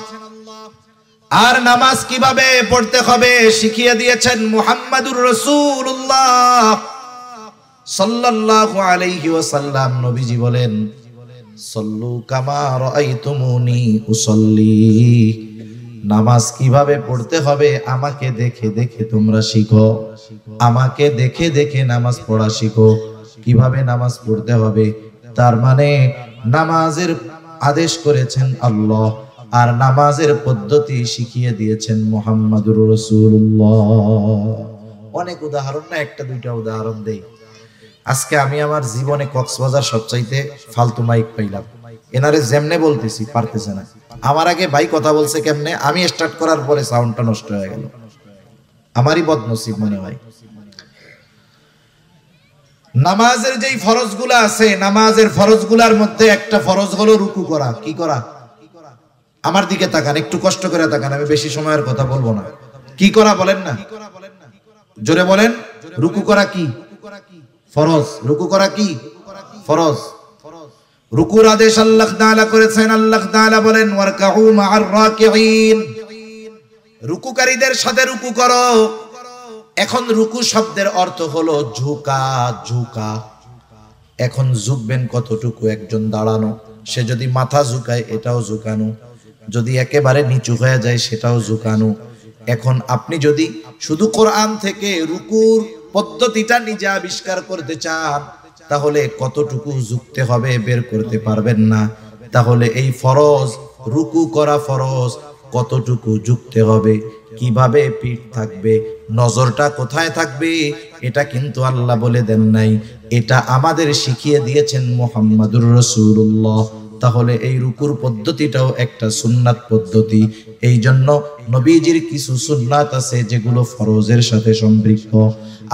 আর নামাজ কিভাবে পড়তে হবে শিখিয়ে দিয়েছেন মুহাম্মাদুর রাসূলুল্লাহ সাল্লাল্লাহু আলাইহি ওয়াসাল্লাম। নবীজি বলেন সল্লু কামা রাআইতুমুনি উসাল্লি, নামাজ কিভাবে পড়তে হবে আমাকে দেখে দেখে তোমরা শিখো, আমাকে দেখে দেখে নামাজ পড়া শিখো। কিভাবে নামাজ পড়তে হবে, তার মানে নামাজের আদেশ করেছেন আল্লাহ, আর নামাজের পদ্ধতি শিখিয়ে দিয়েছেন মুহাম্মাদুর রাসূলুল্লাহ। অনেক উদাহরণ না, একটা দুইটা উদাহরণ দেই। আজকে আমি আমার জীবনে কক্সবাজার সবচাইতে ফালতু মাইক পাইলাম, এনারে যেমনে বলতেছি পারতেছে না। আমার আগে ভাই কথা বলছে কেমনে, আমি স্টার্ট করার পরে সাউন্ডটা নষ্ট হয়ে গেল। আমারই বদনসিব মনে হয়। নামাজের যেই ফরজগুলো আছে, নামাজের ফরজগুলোর মধ্যে একটা ফরজ হলো রুকু করা। কি করা? আমার দিকে তাকান, একটু কষ্ট করে তাকান, আমি বেশি সময়ের কথা বলবো না। কি করা বলেন না, জোরে বলেন। রুকু করা কি ফরজ? রুকু করা কি ফরজ? রুকুর আদেশ আল্লাহ তাআলা করেছেন। আল্লাহ তাআলা বলেন ওয়ারকাউ মা'আর রাকিঈন, রুকুকারীদের সাথে রুকু করো। এখন রুকু শব্দের অর্থ হলো ঝুঁকা, ঝুঁকা। এখন ঝুঁকবেন কতটুকু? একজন দাঁড়ানো, সে যদি মাথা ঝুঁকায় এটাও ঝুঁকানো, যদি একেবারে নিচু হয়ে যায় সেটাও ঝুঁকানো। এখন আপনি যদি শুধু কোরআন থেকে রুকুর পদ্ধতিটা নিজে আবিষ্কার করতে চান, তাহলে কতটুকু ঝুঁকতে হবে বের করতে পারবেন না। তাহলে এই ফরজ, রুকু করা ফরজ, কতটুকু ঝুঁকতে হবে, কিভাবে পিঠ থাকবে, নজরটা কোথায় থাকবে, এটা কিন্তু আল্লাহ বলে দেন নাই, এটা আমাদের শিখিয়ে দিয়েছেন মুহাম্মাদুর রাসূলুল্লাহ। তাহলে এই রুকুর পদ্ধতিটাও একটা সুন্নাত পদ্ধতি। এই জন্য নবীজির কিছু সুন্নাত আছে যেগুলো ফরজের সাথে সম্পৃক্ত,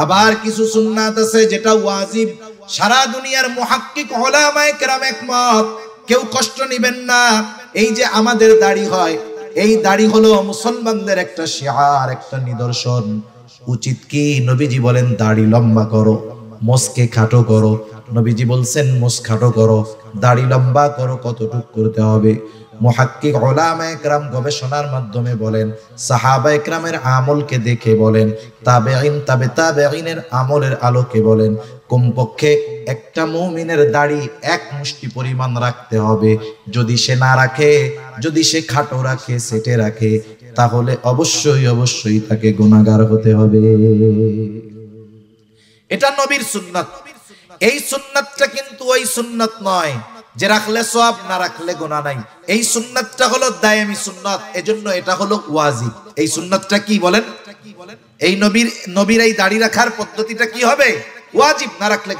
আবার কিছু সুন্নাত আছে যেটা ওয়াজিব। সারা দুনিয়ার মুহাক্কিক উলামায়ে কেরাম একমত, কেউ কষ্ট নেবেন না। এই যে আমাদের দাড়ি হয়, এই দাড়ি হলো মুসলমানদের একটা শিআর, একটা নিদর্শন। উচিত কি? নবীজি বলেন দাড়ি লম্বা করো, মোসকে খাটো করো। নবীজি বলছেন মোস খাটো করো, দাড়ি লম্বা করো। কতটুকু করতে হবে? মুহাক্কিক উলামায়ে কেরাম গবেষণার মাধ্যমে বলেন, সাহাবায়ে কেরামের আমলকে দেখে বলেন, তাবেঈন তাবে তাবেঈনের আমলের আলোকে বলেন, কমপক্ষে একটা মুমিনের দাড়ি এক মুষ্টি পরিমাণ রাখতে হবে। যদি সে না রাখে, যদি সে খাটো রাখে, সেটে রাখে, তাহলে অবশ্যই অবশ্যই তাকে গুনাহগার হতে হবে। এটা নবীর সুন্নাত। এই সুন্নাতটা কিন্তু ওই সুন্নাত নয় যে রাখলে সওয়াব, না রাখলে গুনাহ নাই। এই সুন্নাতটা হলো দায়েমি সুন্নাত, এজন্য এটা হলো ওয়াজিব। এই সুন্নাতটা কি বলেন? এই নবীর এই দাড়ি রাখার পদ্ধতিটা কি হবে? ওয়াজিব। না রাখলে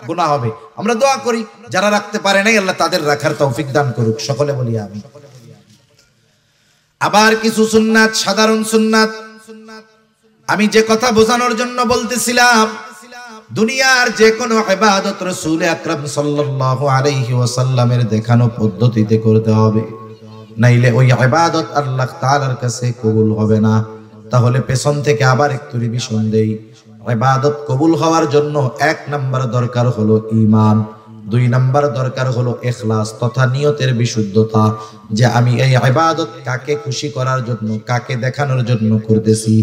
গুনাহ হবে। আমরা দোয়া করি যারা রাখতে পারে নাই আল্লাহ তাদের রাখার তৌফিক দান করুক, সকলে বলি আমিন। আবার কিছু সুন্নাত, সাধারণ সুন্নাত, আমি যে কথা বোঝানোর জন্য বলতেছিলাম, দুনিয়ার যে কোনো ইবাদত রাসূল আকরাম সাল্লাল্লাহু আলাইহি ওয়াসাল্লামের দেখানো পদ্ধতিতে করতে হবে, নাইলে ওই ইবাদত আল্লাহ তাআলার কাছে কবুল হবে না। তাহলে পেছন থেকে আবার একটু রিভিশন দেই। ইবাদত কবুল হওয়ার জন্য 1 নাম্বার দরকার হলো ঈমান, 2 নাম্বার দরকার হলো ইখলাস তথা নিয়তের বিশুদ্ধতা, যে আমি এই ইবাদত কাকে খুশি করার জন্য, কাকে দেখানোর জন্য করতেছি।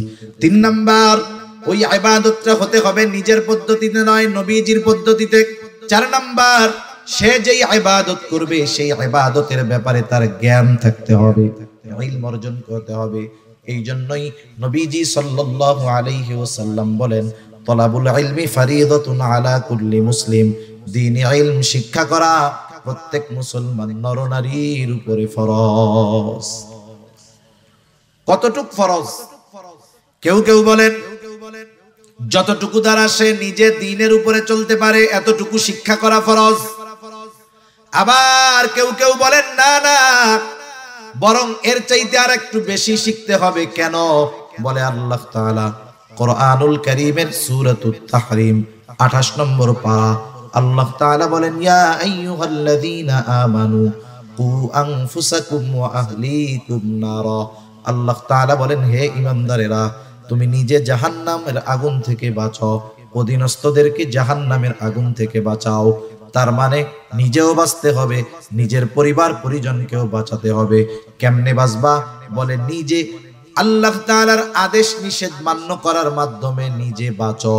3 নাম্বার, ওই ইবাদতটা হতে হবে নিজের পদ্ধতিতে নয়, নবীজির পদ্ধতিতে। 4 নাম্বার, সে যেই ইবাদত করবে সেই ইবাদতের ব্যাপারে তার জ্ঞান থাকতে হবে, ইলম অর্জন করতে হবে। এই জন্যই নবীজি সাল্লাল্লাহু আলাইহি ওয়াসাল্লাম বলেন, তলাবুল ইলমি ফরিদাতুন আলা কুল্লি মুসলিম। দ্বীনি ইলম শিক্ষা করা প্রত্যেক মুসলমান নরনারীর উপরে ফরজ। কতটুক ফরজ? কেউ কেউ বলেন যতটুকু দ্বারা সে নিজে দ্বীনের উপরে চলতে পারে এতটুকু শিক্ষা করা ফরজ। আবার কেউ কেউ বলেন না না, বরং এর চাইতে আর একটু বেশি শিখতে হবে। কেন? বলে আল্লাহ তাআলা কোরআনুল কারীমের সূরাতুত তাহরিম 28 নম্বর পারা, আল্লাহ তাআলা বলেন, ইয়া আইয়ুহাল্লাযীনা আমানু কু আনফুসাকুম ওয়া আহলিকুম নারা। আল্লাহ তাআলা বলেন, হে ঈমানদারেরা, তুমি নিজে জাহান্নামের আগুন থেকে বাঁচাও, অধীনস্থদেরকে জাহান্নামের আগুন থেকে বাঁচাও। তার মানে নিজেও বাঁচতে হবে, নিজের পরিবার পরিজনকেও বাঁচাতে হবে। কেমনে বাঁচবা? বলে নিজে আল্লাহ তাআলার আদেশ নিষেধ মান্য করার মাধ্যমে নিজে বাঁচো,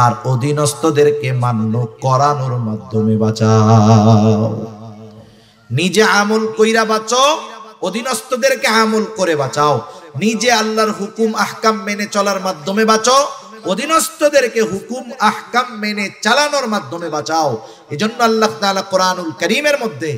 আর অধীনস্থদেরকে মান্য করানোর মাধ্যমে বাঁচাও। নিজে আমল কইরা বাঁচো, অধীনস্থদেরকে আমল করে বাঁচাও। নিজে আল্লাহর হুকুম আহকাম মেনে চলার মাধ্যমে বাঁচো, অধীনস্থদেরকে হুকুম আহকাম মেনে চালানোর মাধ্যমে বাঁচাও। এজন্য আল্লাহ তাআলা কোরআনুল কারীমের মধ্যে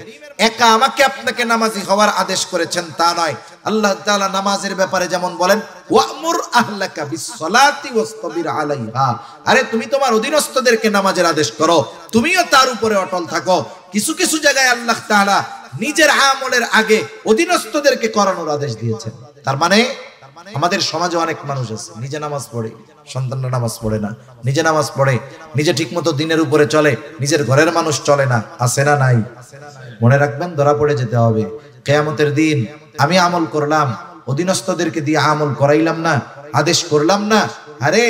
একা আমাকে আপনাকে নামাজি হওয়ার আদেশ করেছেন তা নয়। আল্লাহ তাআলা নামাজের ব্যাপারে যেমন বলেন, ওয়ামুর আহলাকা বিসসালাতি ওয়াসতাবির আলাইহা। আরে তুমি তোমার অধীনস্থদেরকে নামাজের আদেশ করো, তুমিও তার উপরে অটল থাকো। কিছু কিছু জায়গায় আল্লাহ তাআলা নিজের আমলের আগে অধীনস্থদেরকে করানোর আদেশ দিয়েছেন। তার মানে আমাদের সমাজে অনেক মানুষ আছে নিজে নামাজ পড়ে, সন্তানরা নামাজ পড়ে না, নিজে নামাজ পড়ে, নিজে ঠিকমতো দিনের উপরে চলে, নিজের ঘরের মানুষ চলে না। আছে না নাই? মনে রাখবেন, ধরা পড়ে যেতে হবে কিয়ামতের দিন। আমি আমল করলাম, অধীনস্থদেরকে দিয়ে আমল করাইলাম না, আদেশ করলাম না। আরে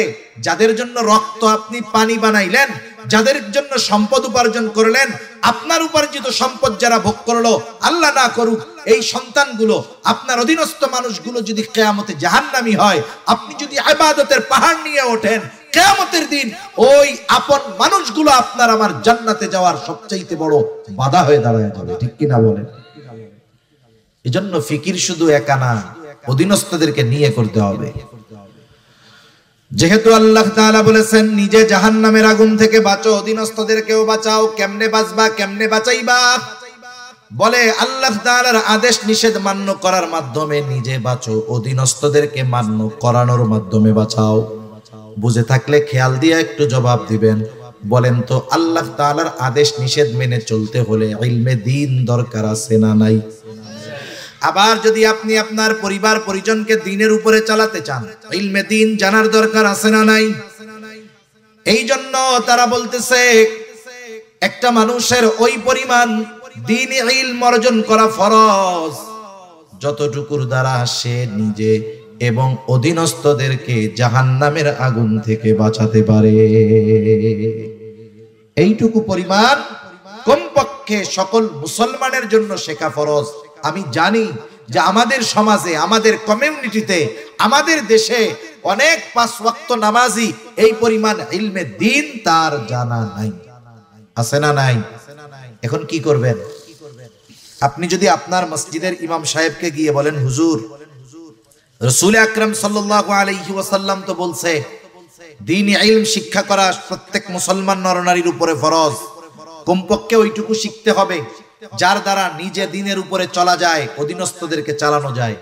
যাদের জন্য রক্ত আপনি পানি বানাইলেন, যাদের জন্য সম্পদ উপার্জন করলেন, আপনার উপার্জিত সম্পদ যারা ভোগ করলো, আল্লাহ না করুক এই সন্তানগুলো, আপনার অধীনস্থ মানুষগুলো যদি কিয়ামতে জাহান্নামী হয়, আপনি যদি ইবাদতের পাহাড় নিয়ে ওঠেন, কিয়ামতের দিন ওই আপন মানুষগুলো আপনার আমার জান্নাতে যাওয়ার সবচাইতে বড় বাধা হয়ে দাঁড়ায় যাবে। ঠিক কি না বলেন? এজন্য ফিকির শুধু একা না, অধীনস্থদেরকে নিয়ে করতে হবে। যেহেতু আল্লাহ তাআলা বলেছেন নিজে জাহান্নামের আগুন থেকে বাঁচো, অধীনস্থদেরকেও বাঁচাও। কেমনে বাঁচবা, কেমনে বাঁচাইবা? বলে আল্লাহ তাআলার আদেশ নিষেধ মান্য করার মাধ্যমে নিজে বাঁচো, অধীনস্থদেরকে মান্য করানোর মাধ্যমে বাঁচাও। বুঝে থাকলে খেয়াল দিয়ে একটু জবাব দিবেন। বলেন তো আল্লাহ তাআলার আদেশ নিষেধ মেনে চলতে হলে ইলমে দ্বীন দরকার আছে না নাই? আবার যদি আপনি আপনার পরিবার পরিজনকে দ্বীনের উপরে চালাতে চান, ইলমে দ্বীন জানার দরকার আছে না নাই? এই জন্য তারা বলতেছে একটা মানুষের ওই পরিমাণ দ্বীনি ইলম অর্জন করা ফরজ যতটুকুর দ্বারা সে নিজে এবং অধীনস্থদেরকে জাহান্নামের আগুন থেকে বাঁচাতে পারে। এইটুকু পরিমাণ কমপক্ষে সকল মুসলমানের জন্য শেখা ফরজ। আমি জানি যে আমাদের সমাজে, আমাদের কমিউনিটিতে, আমাদের দেশে অনেক পাঁচ ওয়াক্ত নামাজি এই পরিমাণ ইলমে দ্বীন তার জানা নাই। আছে না নাই? এখন কি করবেন? আপনি যদি আপনার মসজিদের ইমাম সাহেবকে গিয়ে বলেন, হুজুর, রাসূল আকরাম সাল্লাল্লাহু আলাইহি ওয়াসাল্লাম তো বলছে দ্বীনি ইলম শিক্ষা করা প্রত্যেক মুসলমান নরনারীর উপরে ফরজ, কমপক্ষে ওইটুকু শিখতে হবে যার দ্বারা নিজে দ্বীনের উপরে চলা যায়, অধীনস্থদেরকে চালানো যায়।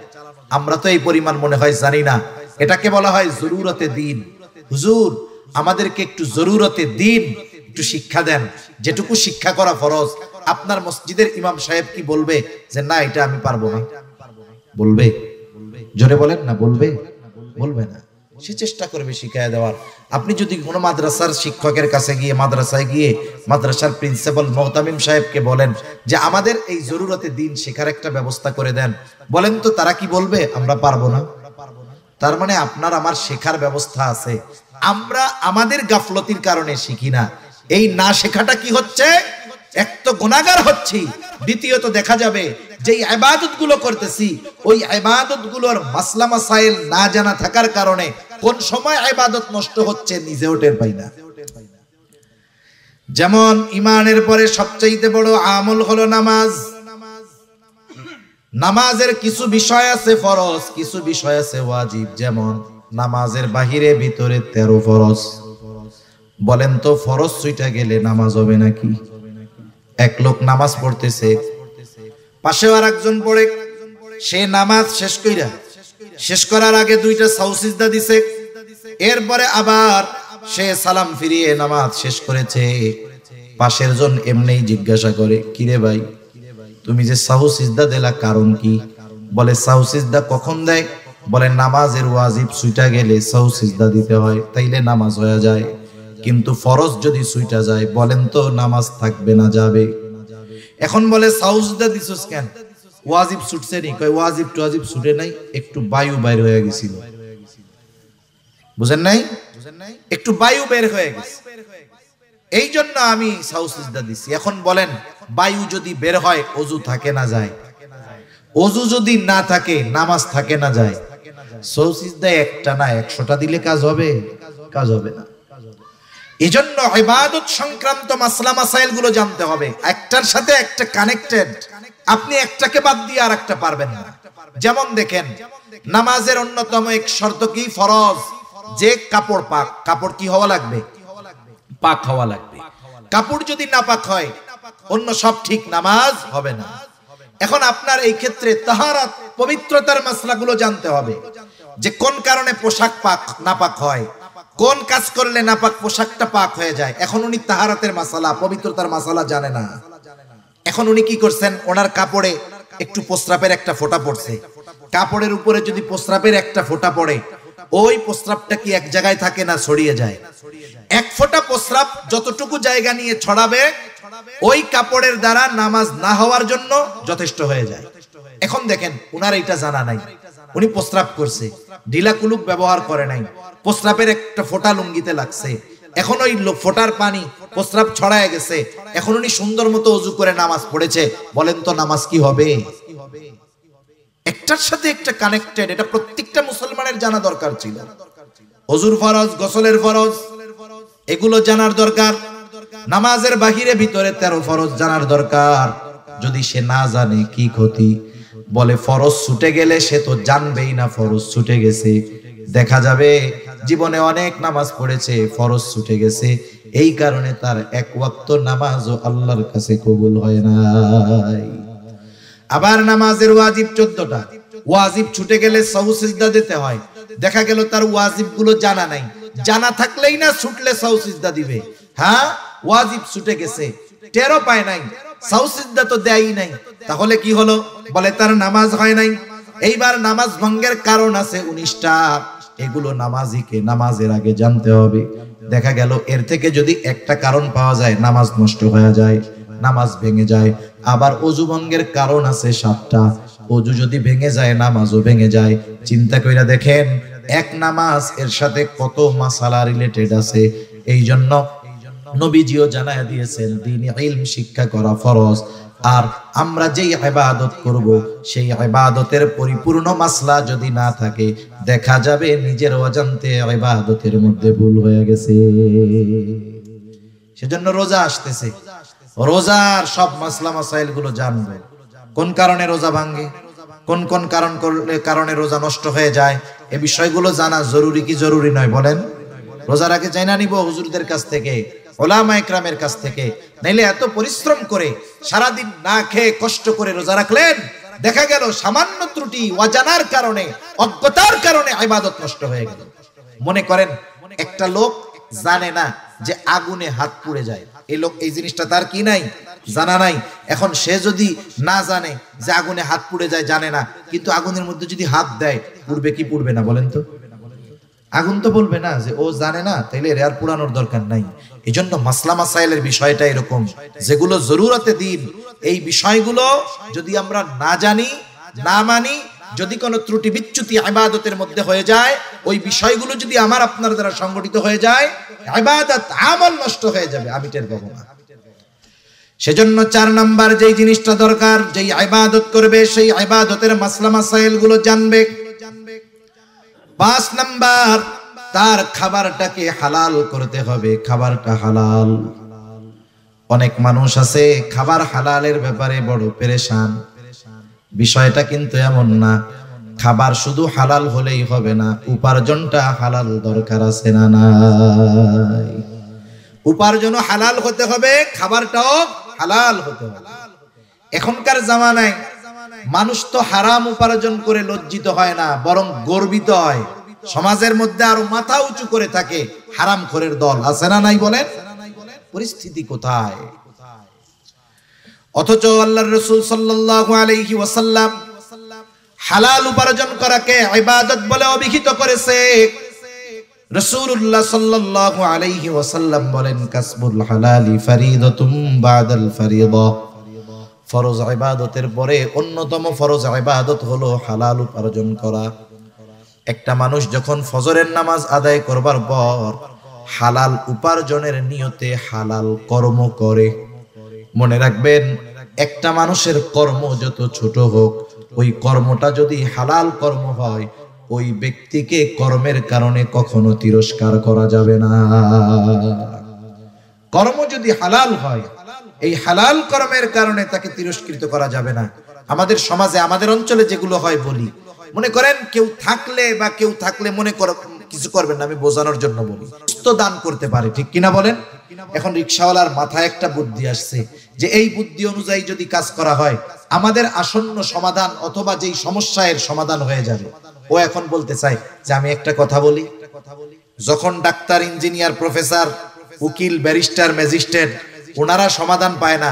আমরা তো এই পরিমাণ মনে হয় জানি না। এটাকে বলা হয় জরুরতে দ্বীন। হুজুর, আমাদেরকে একটু জরুরতে দ্বীন একটু শিক্ষা দেন, যেটুকু শিক্ষা করা ফরজ। আপনার মসজিদের ইমাম সাহেব কি বলবে যে না এটা আমি পারবো না? বলবে? জোরে বলেন না, বলবে? বলবে না। সে চেষ্টা করবে শিখায় দেওয়ার। আপনি যদি কোনো মাদ্রাসার শিক্ষকের কাছে গিয়ে, মাদ্রাসায় গিয়ে মাদ্রাসার প্রিন্সিপাল মুহতামিম সাহেবকে বলেন যে আমাদের এই জরুরতে দ্বীন শেখার একটা ব্যবস্থা করে দেন, বলেন তো তারা কি বলবে? আমরা পারবো না। তার মানে আপনার আমার শেখার ব্যবস্থা আছে, আমরা আমাদের গাফলতির কারণে শিখি না। এই না শেখাটা কি হচ্ছে? এক তো গুনাহগার হচ্ছি, দ্বিতীয়ত দেখা যাবে যে ইবাদত গুলো করতেছি ওই ইবাদত গুলোর মাসলা মাসাইল না জানা থাকার কারণে কোন সময় ইবাদত নষ্ট হচ্ছে নিজেও টের পাই না। যেমন ইমানের পরে সবচেয়ে বড় আমল হলো নামাজ। নামাজের কিছু বিষয় আছে ফরজ, কিছু বিষয় আছে ওয়াজিব। যেমন নামাজের বাহিরে ভিতরে 13 ফরজ। বলেন তো ফরজ ছুইটা গেলে নামাজ হবে নাকি? এক লোক নামাজ পড়তেছে, পাশে আর একজন পড়ে, সে নামাজ শেষ করার আগে 2টা সাহু সিজদা দিছে, এরপরে আবার সে সালাম ফিরিয়ে নামাজ শেষ করেছে। পাশের জন এমনি জিজ্ঞাসা করে, কিরে ভাই তুমি যে সাহু সিজদা দিলা কারণ কি? বলে সাহু সিজদা কখন দেয়? বলে নামাজের ওয়াজিব ছুইটা গেলে সাহু সিজদা দিতে হয়, তাইলে নামাজ হয়ে যায়। কিন্তু ফরজ যদি ছুইটা যায়, বলেন তো নামাজ থাকবে না যাবে? এখন বলে সাহু সিজদা দিছস কেন? ওয়াজিব ছুটছে নি? কয় ওয়াজিব টওয়াজিব ছুটে নাই, একটু বায়ু বাইর হয়ে গেছিল। বুঝেন নাই? একটু বায়ু বের হয়ে গেছে, এই জন্য আমি সাহু সিজদা দিছি। এখন বলেন বায়ু যদি বের হয় ওযু থাকে না যায়? ওযু যদি না থাকে নামাজ থাকে না যায়? সাহু সিজদা একটা না 100টা দিলে কাজ হবে? কাজ হবে না। এজন্য ইবাদত সংক্রান্ত মাসলা মাসাইল গুলো জানতে হবে, একটার সাথে একটা কানেক্টেড। আপনি একটাকে বাদ দিয়ে আরেকটা পারবেন না। যেমন দেখেন নামাজের অন্যতম এক শর্ত কি? ফরজ যে কাপড় পাক। কাপড় কি হওয়া লাগবে? পাক হওয়া লাগবে। কাপড় যদি না পাক হয় অন্য সব ঠিক, নামাজ হবে না। এখন আপনার এই ক্ষেত্রে তাহারাত পবিত্রতার মাসলাগুলো জানতে হবে, যে কোন কারণে পোশাক পাক না পাক হয়, কোন কাজ করলে নাপাক পোশাকটা পাক হয়ে যায়। এখন উনি তাহারাতের মাসালা, পবিত্রতার মাসালা জানে না। এখন উনি কি করছেন? ওনার কাপড়ে একটু প্রস্রাবের একটা ফোঁটা পড়ছে, কাপড়ের উপরে যদি প্রস্রাবের একটা ফোঁটা পড়ে, ওই প্রস্রাবটা কি এক জায়গায় থাকে না ছড়িয়ে যায়? এক ফোঁটা প্রস্রাব যতটুকু জায়গা নিয়ে ছড়াবে ওই কাপড়ের দ্বারা নামাজ না হওয়ার জন্য যথেষ্ট হয়ে যায়। এখন দেখেন উনার এটা জানা নাই, উনি প্রস্রাব করছে, ঢিলা কুলুপ ব্যবহার করে নাই, প্রস্রাবের একটা ফোঁটা লুঙ্গিতে লাগছে, এখন ওই ফোঁটার পানি প্রস্রাব ছড়ায় গেছে, এখন উনি সুন্দর মতো ওযু করে নামাজ পড়েছে, বলেন তো নামাজ কি হবে? একটার সাথে একটা কানেক্টেড। এটা প্রত্যেকটা মুসলমানের জানা দরকার ছিল। ওযুর ফরজ, গোসলের ফরজ, এগুলো জানার দরকার। নামাজের বাহিরে ভিতরে 13 ফরজ জানার দরকার। যদি সে না জানে কি ক্ষতি? বলে ফরজ ছুটে গেলে সে তো জানবেই না ফরজ ছুটে গেছে। দেখা যাবে জীবনে অনেক নামাজ পড়েছে, ফরজ ছুটে গেছে, এই কারণে তার এক ওয়াক্ত নামাজও আল্লাহর কাছে কবুল হয় নাই। আবার নামাজের ওয়াজিব 14টা, ওয়াজিব ছুটে গেলে সাহু সিজদা দিতে হয়। দেখা গেল তার ওয়াজিব গুলো জানা নাই, জানা থাকলেই না ছুটলে সাহু সিজদা দিবে। হ্যাঁ, ওয়াজিব ছুটে গেছে, টেরও পায় নাই, সাহু সিজদা তো দেয়ই নাই, তাহলে কি হলো? বলে তার নামাজ হয় নাই। এইবার নামাজ ভঙ্গের কারণ আছে 19টা, এগুলো নামাজিকে নামাজের আগে জানতে হবে। দেখা গেল এর থেকে যদি একটা কারণ পাওয়া যায়, নামাজ নষ্ট হয়ে যায়, নামাজ ভেঙে যায়। আবার অজু ভঙ্গের কারণ আছে 7টা, অজু যদি ভেঙে যায় নামাজও ভেঙে যায়। চিন্তা কইরা দেখেন এক নামাজ এর সাথে কত মাসালা রিলেটেড আছে। এই জন্য নবীজিও জানায় দিয়েছেন দ্বীনি ইলম শিক্ষা করা ফরজ। আর আমরা যেই ইবাদত করব সেই ইবাদতের পরিপূর্ণ মাসলা যদি না থাকে, দেখা যাবে নিজের অজান্তে ইবাদতের মধ্যে ভুল হয়ে গেছে। সেজন্য রোজা আসতেছে, রোজার সব মাসলা মাসাইল গুলো জানবো। কোন কারণে রোজা ভাঙে, কোন কোন কারণে রোজা নষ্ট হয়ে যায়, এই বিষয়গুলো জানা জরুরি কি জরুরি নয় বলেন? রোজার আগে জানা নিব হুজুরদের কাছ থেকে, ওলামা ইকরামের কাছ থেকে। নাইলে এত পরিশ্রম করে সারাদিন না খেয়ে কষ্ট করে রোজা রাখলেন, দেখা গেল সামান্য ত্রুটি, অজানার কারণে, অজ্ঞতার কারণে ইবাদত নষ্ট হয়ে গেল। মনে করেন একটা লোক জানে না যে আগুনে হাত পুড়ে যায়, এই লোক এই জিনিসটা তার কি নাই, জানা নাই। এখন সে যদি না জানে যে আগুনে হাত পুড়ে যায়, জানে না, কিন্তু আগুনের মধ্যে যদি হাত দেয়, পুড়বে কি পুড়বে না বলেন তো? আগুন তো বলবে না যে ও জানে না, তাইলে এর আর পুরানোর দরকার নাই। এই জন্য মাসলা মাসাইলের বিষয়টা এরকম, যেগুলো জরুরতে দিন, এই বিষয়গুলো যদি আমরা না জানি, না মানি, যদি কোনো ত্রুটি বিচ্যুতি ইবাদতের মধ্যে হয়ে যায়, ওই বিষয়গুলো যদি আমার আপনার দ্বারা সংগঠিত হয়ে যায়, ইবাদত আমল নষ্ট হয়ে যাবে, আমি টের পাবো না। সেজন্য 4 নাম্বার যেই জিনিসটা দরকার, যেই ইবাদত করবে সেই ইবাদতের মাসলা মাসাইল গুলো জানবে। 5 নাম্বার, তার খাবারটাকে হালাল করতে হবে, খাবারটা হালাল। অনেক মানুষ আছে খাবার হালালের ব্যাপারে বড় পেরেশান। বিষয়টা কিন্তু এমন না, খাবার শুধু হালাল হলেই হবে না, উপার্জনটা হালাল দরকার আছে না নাই? উপার্জনও হালাল হতে হবে, খাবারটাও হালাল হতে হবে। এখনকার জামানায় মানুষ তো হারাম উপার্জন করে লজ্জিত হয় না, বরং গর্বিত হয়। সমাজের মধ্যে আরো মাথা উঁচু করে থাকে হারামখোরের দল, আছে না নাই বলেন? পরিস্থিতি কোথায়? অথচ আল্লাহর রাসূল সাল্লাল্লাহু আলাইহি ওয়াসাল্লাম হালাল উপার্জন করাকে ইবাদত বলে অভিহিত করেছে। রাসূলুল্লাহ সাল্লাল্লাহু আলাইহি ওয়াসাল্লাম বলেন, কাসবুল হালালি ফরিদাতুম বাদাল ফরিদা। ফরজ ইবাদতের পরে অন্যতম ফরজ ইবাদত হলো হালাল উপার্জন করা। একটা মানুষ যখন ফজরের নামাজ আদায় করবার পর হালাল উপার্জনের নিয়তে হালাল কর্ম করে, মনে রাখবেন একটা মানুষের কর্ম যত ছোট হোক, ওই কর্মটা যদি হালাল কর্ম হয়, ওই ব্যক্তিকে কর্মের কারণে কখনো তিরস্কার করা যাবে না। কর্ম যদি হালাল হয়, এই হালাল কর্মের কারণে তাকে তিরস্কৃত করা যাবে না। আমাদের সমাজে, আমাদের অঞ্চলে যেগুলো হয় বলি, মনে করেন কেউ থাকলে মনে করো কিছু করবেন না, আমি বোঝানোর জন্য বলি, তো দান করতে পারে, ঠিক কিনা বলেন? এখন রিকশাওয়ালার মাথায় একটা বুদ্ধি আসছে যে এই বুদ্ধি অনুযায়ী যদি কাজ করা হয়, আমাদের আসন্ন সমাধান অথবা যেই সমস্যার সমাধান হয়ে যাবে। ও এখন বলতে চায় যে আমি একটা কথা বলি, যখন ডাক্তার, ইঞ্জিনিয়ার, প্রফেসর, উকিল, ব্যারিস্টার, ম্যাজিস্ট্রেট ওনারা সমাধান পায় না,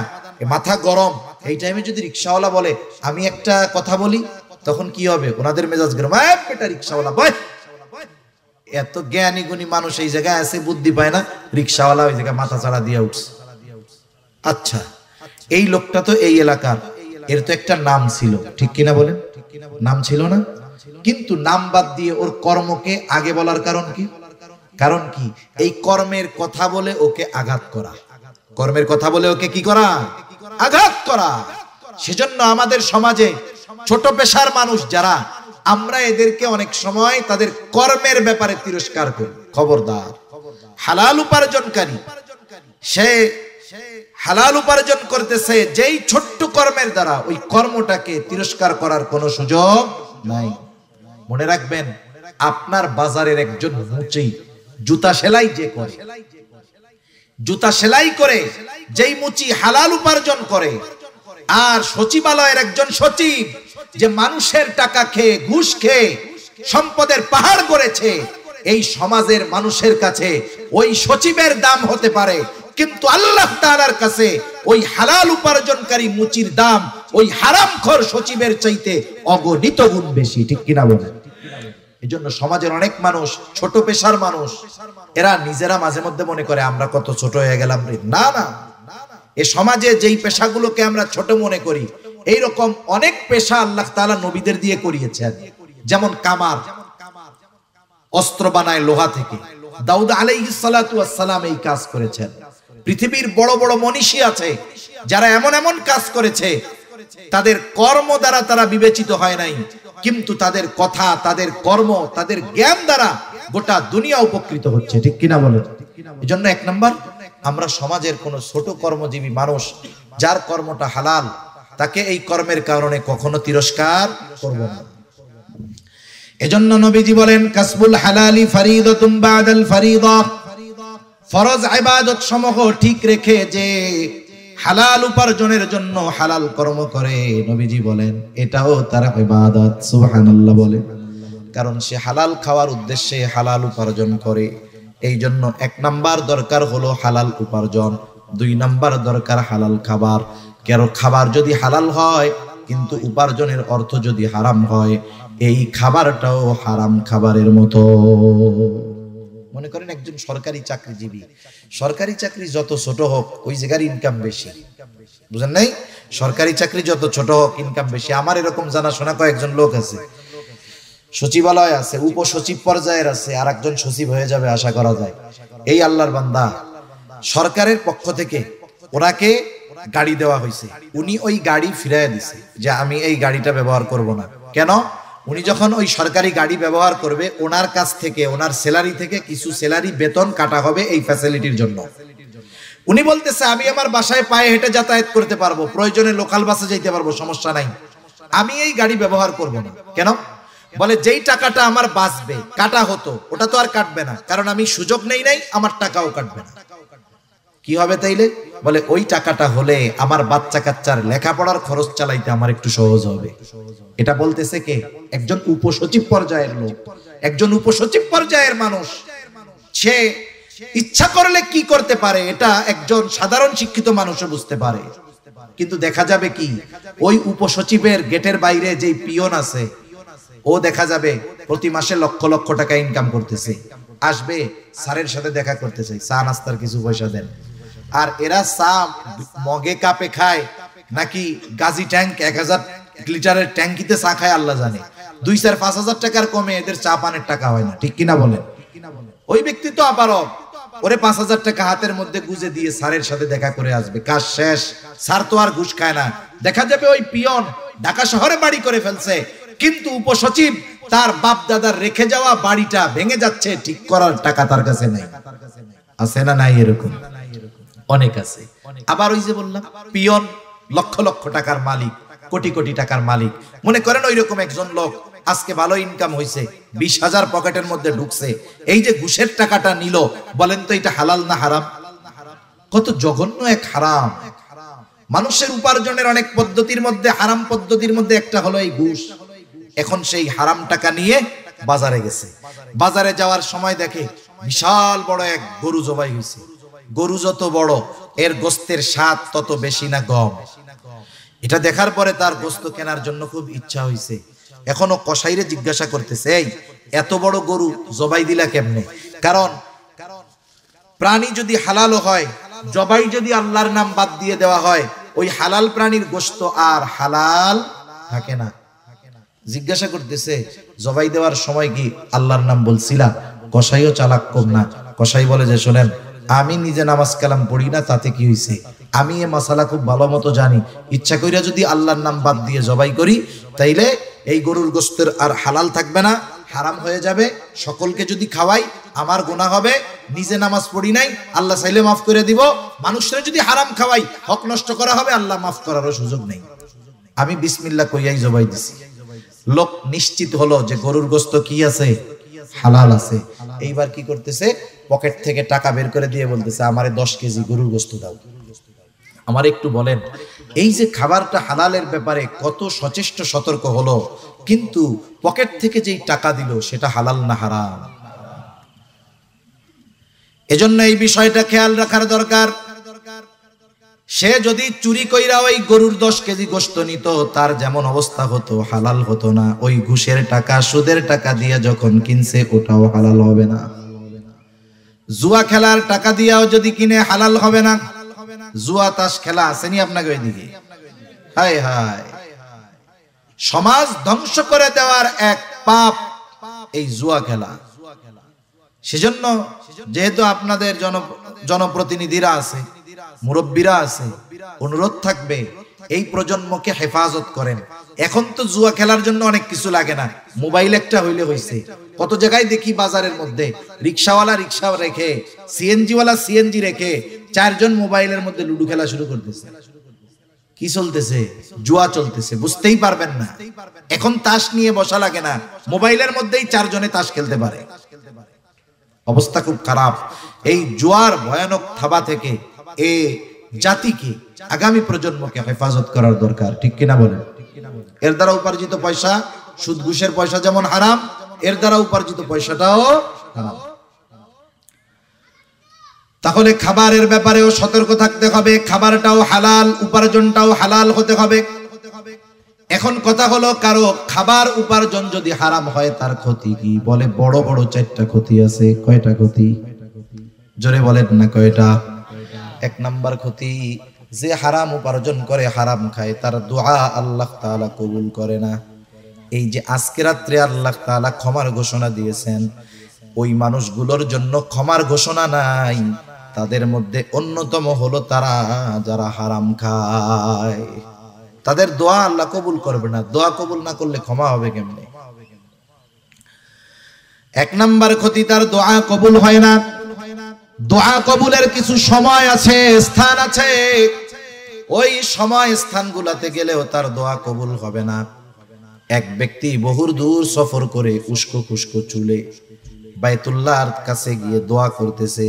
মাথা গরম, এই টাইমে যদি রিকশাওয়ালা বলে আমি একটা কথা বলি, তখন কি হবে? ওনাদের মেজাজ গরম, বেটা রিকশাওয়ালা বয়। এত জ্ঞানী গুণী মানুষ এই জায়গায় আছে, বুদ্ধি পায় না, রিকশাওয়ালা ওই জায়গায় মাথা চাড়া দিয়ে উঠছে। আচ্ছা, এই লোকটা তো এই এলাকার, এর তো একটা নাম ছিল, ঠিক কিনা বলেন? নাম ছিল না? কিন্তু নাম বাদ দিয়ে ওর কর্মকে আগে বলার কারণ কি? কারণ কি? এই কর্মের কথা বলে ওকে আঘাত করা, কর্মের কথা বলে ওকে কি করা? আঘাত করা। সেজন্য আমাদের সমাজে ছোট পেশার মানুষ যারা, আমরা এদেরকে অনেক সময় তাদের কর্মের ব্যাপারে তিরস্কার করি। খবরদার, হালাল উপার্জনকারী, সে হালাল উপার্জন করতেছে, যেই ছোট্ট কর্মের দ্বারা ওই কর্মটাকে তিরস্কার করার কোনো সুযোগ নাই। মনে রাখবেন, আপনার বাজারের একজন মুচি জুতা সেলাই যে করে, জুতা সেলাই করে যেই মুচি হালাল উপার্জন করে, আর সচিবালয়ের একজন সচিব যে মানুষের টাকা খেয়ে ঘুষ খেয়ে সম্পদের পাহাড় করেছে, এই সমাজের মানুষের কাছে ওই সচিবের দাম হতে পারে, কিন্তু আল্লাহ তাআলার কাছে ওই হালাল উপার্জনকারী মুচির দাম ওই হারামখোর সচিবের চাইতে অগণিত গুণ বেশি। ঠিক কিনা বলেন? এজন্য সমাজের অনেক মানুষ ছোট পেশার মানুষ, এরা নিজেরা মাঝে মধ্যে মনে করে আমরা কত ছোট হয়ে গেলাম। না না, এই সমাজে যেই পেশাগুলোকে আমরা ছোট মনে করি, এইরকম অনেক পেশা আল্লাহ তাআলা নবীদের দিয়ে করিয়েছেন। যেমন কামার, অস্ত্র বানায় লোহা থেকে, দাউদ আলাইহিস সালাতু ওয়াস সালাম এই কাজ করেছেন। পৃথিবীর বড় বড় মনীষী আছে যারা এমন এমন কাজ করেছে, তাদের কর্ম দ্বারা তারা বিবেচিত হয় নাই, কিন্তু তাদের কথা, তাদের কর্ম, তাদের জ্ঞান দ্বারা গোটা দুনিয়া উপকৃত হচ্ছে। ঠিক কিনা বলেন? এজন্য এক নাম্বার, আমরা সমাজের কোন ছোট কর্মজীবী মানুষ যার কর্মটা হালাল, তাকে এই কর্মের কারণে কখনো তিরস্কার করব না। এজন্য নবীজি বলেন, কাসবুল হালালি ফরিদাতুম বাদাল ফরিদা, ফরজ ইবাদত সমূহ ঠিক রেখে যে হালাল উপার্জনের জন্য হালাল কর্ম করে, নবীজি বলেন এটাও তার ইবাদত। সুবহানাল্লাহ বলে, কারণ সে হালাল খাওয়ার উদ্দেশ্যে হালাল উপার্জন করে। এই জন্য এক নাম্বার দরকার হলো হালাল উপার্জন, দুই নাম্বার দরকার হালাল খাবার। কারণ খাবার যদি হালাল হয় কিন্তু উপার্জনের অর্থ যদি হারাম হয়, এই খাবারটাও হারাম খাবারের মতো। মনে করেন একজন সরকারি চাকরিজীবী, সরকারি চাকরি যত ছোট হোক ওই জায়গার ইনকাম বেশি, বুঝেন নাই? সরকারি চাকরি যত ছোট হোক ইনকাম বেশি। আমার এরকম জানাশোনা কয়েকজন লোক আছে, সচিবালয় আছে, উপসচিব পর্যায়ের আছে, আর একজন সচিব হয়ে যাবে আশা করা যায়। এই আল্লাহর বান্দা, সরকারের পক্ষ থেকে ওনাকে গাড়ি দেওয়া হয়েছে, উনি ওই গাড়ি ফিরাইয়া দিছে যে আমি এই গাড়িটা ব্যবহার করব না। কেন? উনি যখন ওই সরকারি গাড়ি ব্যবহার করবে, ওনার কাছ থেকে, ওনার স্যালারি থেকে কিছু স্যালারি বেতন কাটা হবে এই ফ্যাসিলিটির জন্য। উনি বলতেছে আমি আমার বাসায় পায়ে হেঁটে যাতায়াত করতে পারবো, প্রয়োজনে লোকাল বাসে যেতে পারবো, সমস্যা নাই, আমি এই গাড়ি ব্যবহার করব না। কেন? বলে যেই টাকাটা আমার বাঁচবে, কাটা হতো, ওটা তো আর কাটবে না, কারণ আমি সুযোগ নেই নাই, আমার টাকাও কাটবে না। কি হবে তাইলে? বলে ওই টাকাটা হলে আমার বাচ্চা কাচ্চার লেখাপড়ার খরচ চালাইতে আমার একটু সহজ হবে। এটা বলতেছে কে? একজন উপসচিব পর্যায়ের লোক, একজন উপসচিব পর্যায়ের মানুষ। সে ইচ্ছা করলে কি করতে পারে এটা একজন সাধারণ শিক্ষিত মানুষও বুঝতে পারে। কিন্তু দেখা যাবে কি, ওই উপসচিবের গেটের বাইরে যেই পিয়ন আছে, ও দেখা যাবে প্রতি মাসে লক্ষ লক্ষ টাকা ইনকাম করতেছে, আসবে স্যারের সাথে দেখা করতে চাই, চা নাস্তার কিছু পয়সা দেন। আর এরা চা মগে কাপে খায় নাকি গাজি ট্যাঙ্ক 1000 লিটারের ট্যাঙ্কিতে চা খায় আল্লাহ জানে। 2-4-5 হাজার টাকার কমে এদের চা পানের টাকা হয় না। ঠিক কিনা বলেন? ওই ব্যক্তি তো আবারও ওরে 5,000 টাকা হাতের মধ্যে গুজে দিয়ে স্যারের সাথে দেখা করে আসবে, কাজ শেষ। স্যার তো আর ঘুষ খায় না। দেখা যাবে ওই পিয়ন ঢাকা শহরে বাড়ি করে ফেলছে, কিন্তু উপসচিব তার বাপ দাদার রেখে যাওয়া বাড়িটা ভেঙে যাচ্ছে, ঠিক করার টাকা তার কাছে নাই। আছে না নাই? এরকম অনেক আছে। আবার ওই যে বললাম পিয়ন লক্ষ লক্ষ টাকার মালিক, কোটি কোটি টাকার মালিক। মনে করেন ওইরকম একজন লোক আজকে ভালো ইনকাম হয়েছে, 20,000 পকেটের মধ্যে ঢুকছে, এই যে ঘুষের টাকাটা নিল, বলেন তো এটা হালাল না হারাম? কত জঘন্য এক হারাম। মানুষের উপার্জনের অনেক পদ্ধতির মধ্যে হারাম পদ্ধতির মধ্যে একটা হলো এই ঘুষ। এখন সেই হারাম টাকা নিয়ে বাজারে গেছে, বাজারে যাওয়ার সময় দেখে বিশাল বড় এক গরু জবাই হয়েছে। গরু যত বড় এর গোস্তের স্বাদ তত বেশি না কম? এটা দেখার পরে তার গোস্ত কেনার জন্য খুব ইচ্ছা হয়েছে। এখনো কসাইরে জিজ্ঞাসা করতেছে, এই এত বড় গরু জবাই দিলা কেমনে? কারণ প্রাণী যদি হালাল হয়, জবাই যদি আল্লাহর নাম বাদ দিয়ে দেওয়া হয়, ওই হালাল প্রাণীর গোস্ত আর হালাল থাকে না। জিজ্ঞাসা করতেছে জবাই দেওয়ার সময় কি আল্লাহর নাম বলছিলা? কসাইও চালাক কম না। কসাই বলে যে শোনেন, আমি নিজে নামাজ কালাম পড়ি না, তাতে কি হয়েছে? আমি এ মাসালা খুব ভালো মতো জানি। ইচ্ছা কইরা যদি আল্লাহর নাম বাদ দিয়ে জবাই করি, তাইলে এই গরুর গোস্তের আর হালাল থাকবে না, হারাম হয়ে যাবে। সকলকে যদি খাওয়াই আমার গুনাহ হবে। নিজে নামাজ পড়ি নাই, আল্লাহ চাইলে মাফ করে দিব। মানুষরা যদি হারাম খাওয়াই, হক নষ্ট করা হবে, আল্লাহ মাফ করারও সুযোগ নেই। আমি বিসমিল্লাহ কইয়াই জবাই দিছি। লোক নিশ্চিত হলো যে গরুর গোস্ত কি আছে? হালাল আছে। এইবার কি করতেছে? পকেট থেকে টাকা বের করে দিয়ে বলতেছে আমারে 10 কেজি গরুর গোস্ত দাও। আমার একটু বলেন, এই যে খাবারটা হালালের ব্যাপারে কত সচেষ্ট সতর্ক হলো, কিন্তু পকেট থেকে যেই টাকা দিল সেটা হালাল না হারাম। এজন্য এই বিষয়টা খেয়াল রাখার দরকার। সে যদি চুরি কইরা ওই গরুর 10 কেজি গোশত নিত, তার যেমন অবস্থা হতো, হালাল হতো না। ওই ঘুষের টাকা, সুদের টাকা দিয়ে যখন কিনছে, ওটাও হালাল হবে না। জুয়া খেলার টাকা দিয়েও যদি কিনে, হালাল হবে না। জুয়া তাস খেলা আসেনি আপনাকে ওইদিকে? হায় হায়, সমাজ ধ্বংস করে দেওয়ার এক পাপ এই জুয়া খেলা। সেজন্য যেহেতু আপনাদের জনপ্রতিনিধিরা আছে, মুরব্বীরা আছে, অনুরোধ থাকবে এই প্রজন্মকে হেফাজত করেন। এখন তো জুয়া খেলার জন্য অনেক কিছু লাগে না, মোবাইল একটা হইলে হইছে। কত জায়গায় দেখি বাজারের মধ্যে রিক্সাওয়ালা রিক্সা রেখে, সিএনজিওয়ালা সিএনজি রেখে 4 জন মোবাইলের মধ্যে লুডো খেলা শুরু করতেছে। কি চলতেছে? জুয়া চলতেছে, বুঝতেই পারবেন না। এখন তাস নিয়ে বসা লাগে না, মোবাইলের মধ্যেই 4 জনে তাস খেলতে পারে। অবস্থা খুব খারাপ। এই জুয়ার ভয়ানক থাবা থেকে এই জাতিকে, আগামী প্রজন্মকে হেফাজত করার দরকার, ঠিক কিনা বলেন? এর দ্বারা উপার্জিত পয়সা, সুদ ঘুষের পয়সা যেমন হারাম, এর দ্বারা উপার্জিত পয়সাটাও হারাম। তাহলে খাবারের ব্যাপারেও সতর্ক থাকতে হবে। খাবারটাও হালাল, উপার্জনটাও হালাল হতে হবে। এখন কথা হলো, কারো খাবার উপার্জন যদি হারাম হয় তার ক্ষতি কি? বলে বড় বড় 4টা ক্ষতি আছে। কয়টা ক্ষতি? জোরে বলেন না কয়টা? 1 নাম্বার ক্ষতি, যে হারাম উপার্জন করে, হারাম খায়, তার দোয়া আল্লাহ তাআলা কবুল করে না। এই যে আজকে রাত্রে আল্লাহ তাআলা ক্ষমার ঘোষণা দিয়েছেন, ওই মানুষগুলোর জন্য ক্ষমার ঘোষণা নাই। তাদের মধ্যে অন্যতম হলো তারা যারা হারাম খায়। তাদের দোয়া আল্লাহ কবুল করবে না। দোয়া কবুল না করলে ক্ষমা হবে কেমনে? 1 নাম্বার ক্ষতি, তার দোয়া কবুল হয় না। দোয়া কবুলের কিছু সময় আছে, স্থান আছে। ওই সময় স্থানগুলোতে গেলেও তার দোয়া কবুল হবে না। এক ব্যক্তি বহু দূর সফর করে উস্কো খুস্কো চুলে বাইতুল্লাহর কাছে গিয়ে দোয়া করতেছে।